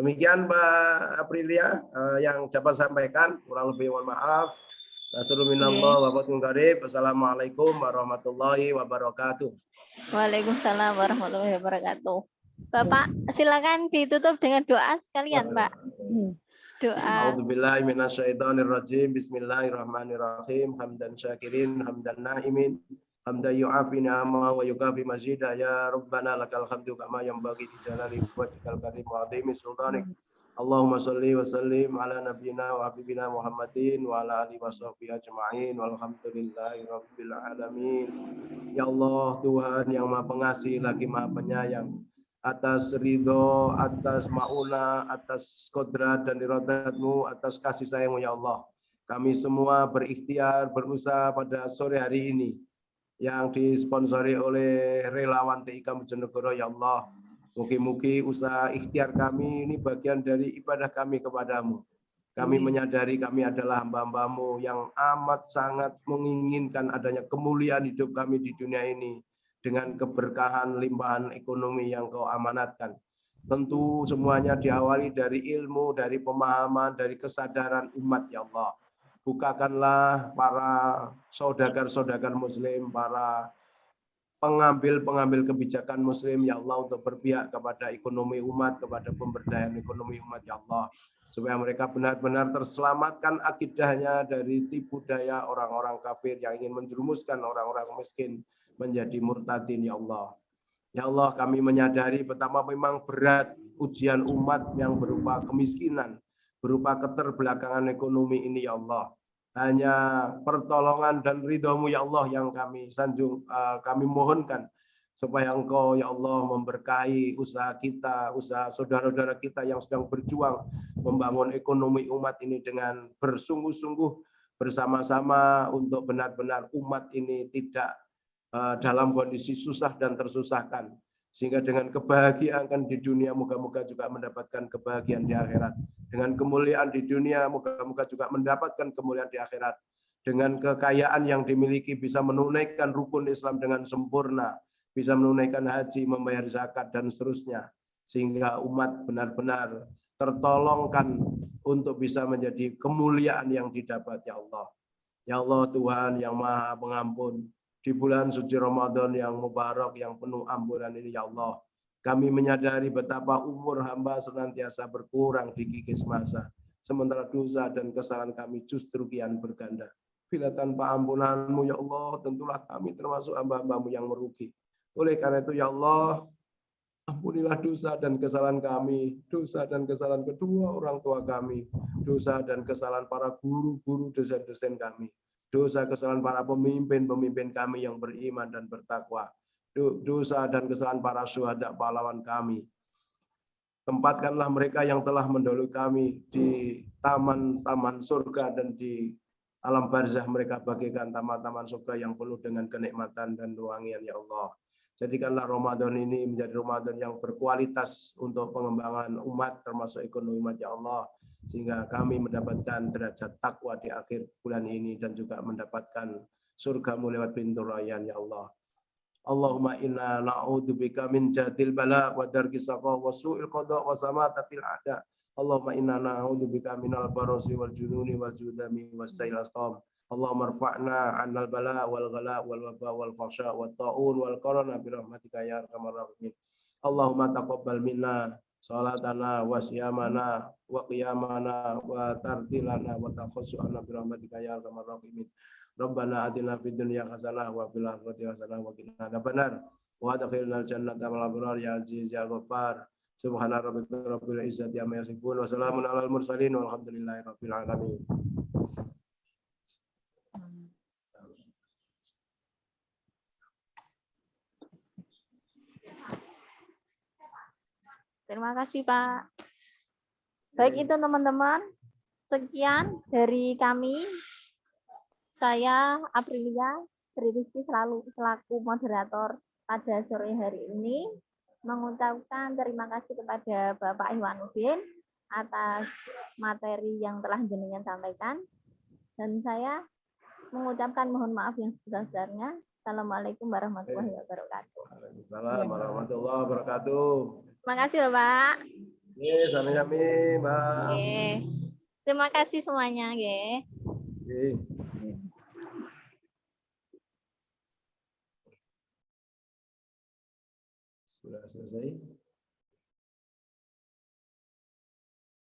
S2: Demikian Mbak Aprilia yang dapat sampaikan, kurang lebih mohon maaf. Nasurullah Wassalamualaikum warahmatullahi wabarakatuh.
S1: Waalaikumsalam warahmatullahi wabarakatuh. Bapak silakan ditutup dengan doa sekalian Pak. Doa.
S2: A'udzubillahi minasyaitonirrajim. Bismillahirrahmanirrahim. Hamdan syakirin, hamdan naimin, hamdan yu'afi ni'ama wa yukafi mazida. Ya Rabbana lakal hamdu kama yanbaghi li jalali wajhikal karim wa 'azimi sultanik. Allahumma sholli wa sallim ala nabiyyina wa habibina Muhammadin wa ala alihi washabbihi ajma'in walhamdulillahi rabbil alamin. Ya Allah, Tuhan yang Maha Pengasih lagi Maha Penyayang, atas ridho, atas mauna, atas kodrat dan iradatmu, atas kasih sayangmu ya Allah. Kami semua berikhtiar, berusaha pada sore hari ini yang disponsori oleh relawan TIK Bojonegoro ya Allah. Mugi-mugi usaha ikhtiar kami ini bagian dari ibadah kami kepadamu. Kami menyadari kami adalah hamba-hambamu yang amat sangat menginginkan adanya kemuliaan hidup kami di dunia ini, dengan keberkahan limpahan ekonomi yang kau amanatkan. Tentu semuanya diawali dari ilmu, dari pemahaman, dari kesadaran umat ya Allah. Bukakanlah para saudagar-saudagar muslim, para pengambil kebijakan muslim ya Allah, untuk berpihak kepada ekonomi umat, kepada pemberdayaan ekonomi umat ya Allah, supaya mereka benar-benar terselamatkan akidahnya dari tipu daya orang-orang kafir yang ingin menjerumuskan orang-orang miskin menjadi murtadin ya Allah. Ya Allah, kami menyadari betapa memang berat ujian umat yang berupa kemiskinan, berupa keterbelakangan ekonomi ini ya Allah. Hanya pertolongan dan ridho-Mu ya Allah yang kami sanjung, kami mohonkan, supaya Engkau ya Allah memberkahi usaha kita, usaha saudara-saudara kita yang sedang berjuang membangun ekonomi umat ini dengan bersungguh-sungguh bersama-sama, untuk benar-benar umat ini tidak dalam kondisi susah dan tersusahkan, sehingga dengan kebahagiaan di dunia moga-moga juga mendapatkan kebahagiaan di akhirat, dengan kemuliaan di dunia moga-moga juga mendapatkan kemuliaan di akhirat, dengan kekayaan yang dimiliki bisa menunaikan rukun Islam dengan sempurna, bisa menunaikan haji, membayar zakat dan seterusnya, sehingga umat benar-benar tertolongkan untuk bisa menjadi kemuliaan yang didapat ya Allah. Ya Allah, Tuhan yang Maha Pengampun, di bulan suci Ramadan yang mubarak, yang penuh ampunan ini ya Allah, kami menyadari betapa umur hamba senantiasa berkurang di gigis masa, sementara dosa dan kesalahan kami justru kian berganda. Bila tanpa ampunan-Mu ya Allah, tentulah kami termasuk hamba-hamba-Mu yang merugi. Oleh karena itu ya Allah, ampunilah dosa dan kesalahan kami, dosa dan kesalahan kedua orang tua kami, dosa dan kesalahan para guru-guru, dosen-dosen kami, dosa kesalahan para pemimpin-pemimpin kami yang beriman dan bertakwa, dosa dan kesalahan para syuhada pahlawan kami. Tempatkanlah mereka yang telah mendahului kami di taman-taman surga, dan di alam barzah mereka bagikan taman-taman surga yang penuh dengan kenikmatan dan wangian ya Allah. Jadikanlah Ramadan ini menjadi Ramadan yang berkualitas untuk pengembangan umat, termasuk ekonomi umat, ya Allah. Sehingga kami mendapatkan derajat takwa di akhir bulan ini dan juga mendapatkan surgamu lewat pintu rayyan, ya Allah. Allahumma inna na'udzubika min jahil bala wa darki saqa wa su'il qada wa samatatil a'da. Allahumma inna na'udzubika minal barasi wal jununi wal judami was sayil asqam. Allahumma rfa'na 'anil bala wal ghala wal waba wal fahsya wat ta'un wal qarana bi rahmatika ya arhamar rahimin. Allahumma taqabbal minna salatana wa siyamana wa qiyamana wa tartilana wa takhussu'ana bi rahmatika ya arhamar rahimin. Rabbana atina fid dunya hasanah wa fil akhirati hasanah wa qina adzabannar wa adkhilnal jannata ma'al abrar ya aziz ya ghaffar. Subhana rabbika rabbil izzati amma yasifun wa salamun alal mursalin walhamdulillahi rabbil alamin.
S1: Terima kasih, Pak. Baik itu teman-teman. Sekian dari kami. Saya Aprilia Sri Rizky selaku moderator pada sore hari ini mengucapkan terima kasih kepada Bapak Ihwanuddin atas materi yang telah jenengan sampaikan, dan saya mengucapkan mohon maaf yang sebesar-besarnya. Assalamualaikum warahmatullahi wabarakatuh.
S2: Waalaikumsalam warahmatullahi wabarakatuh.
S1: Terima kasih Bapak.
S2: Sami-sami, Mbak.
S1: Terima kasih semuanya.
S2: Sudah selesai.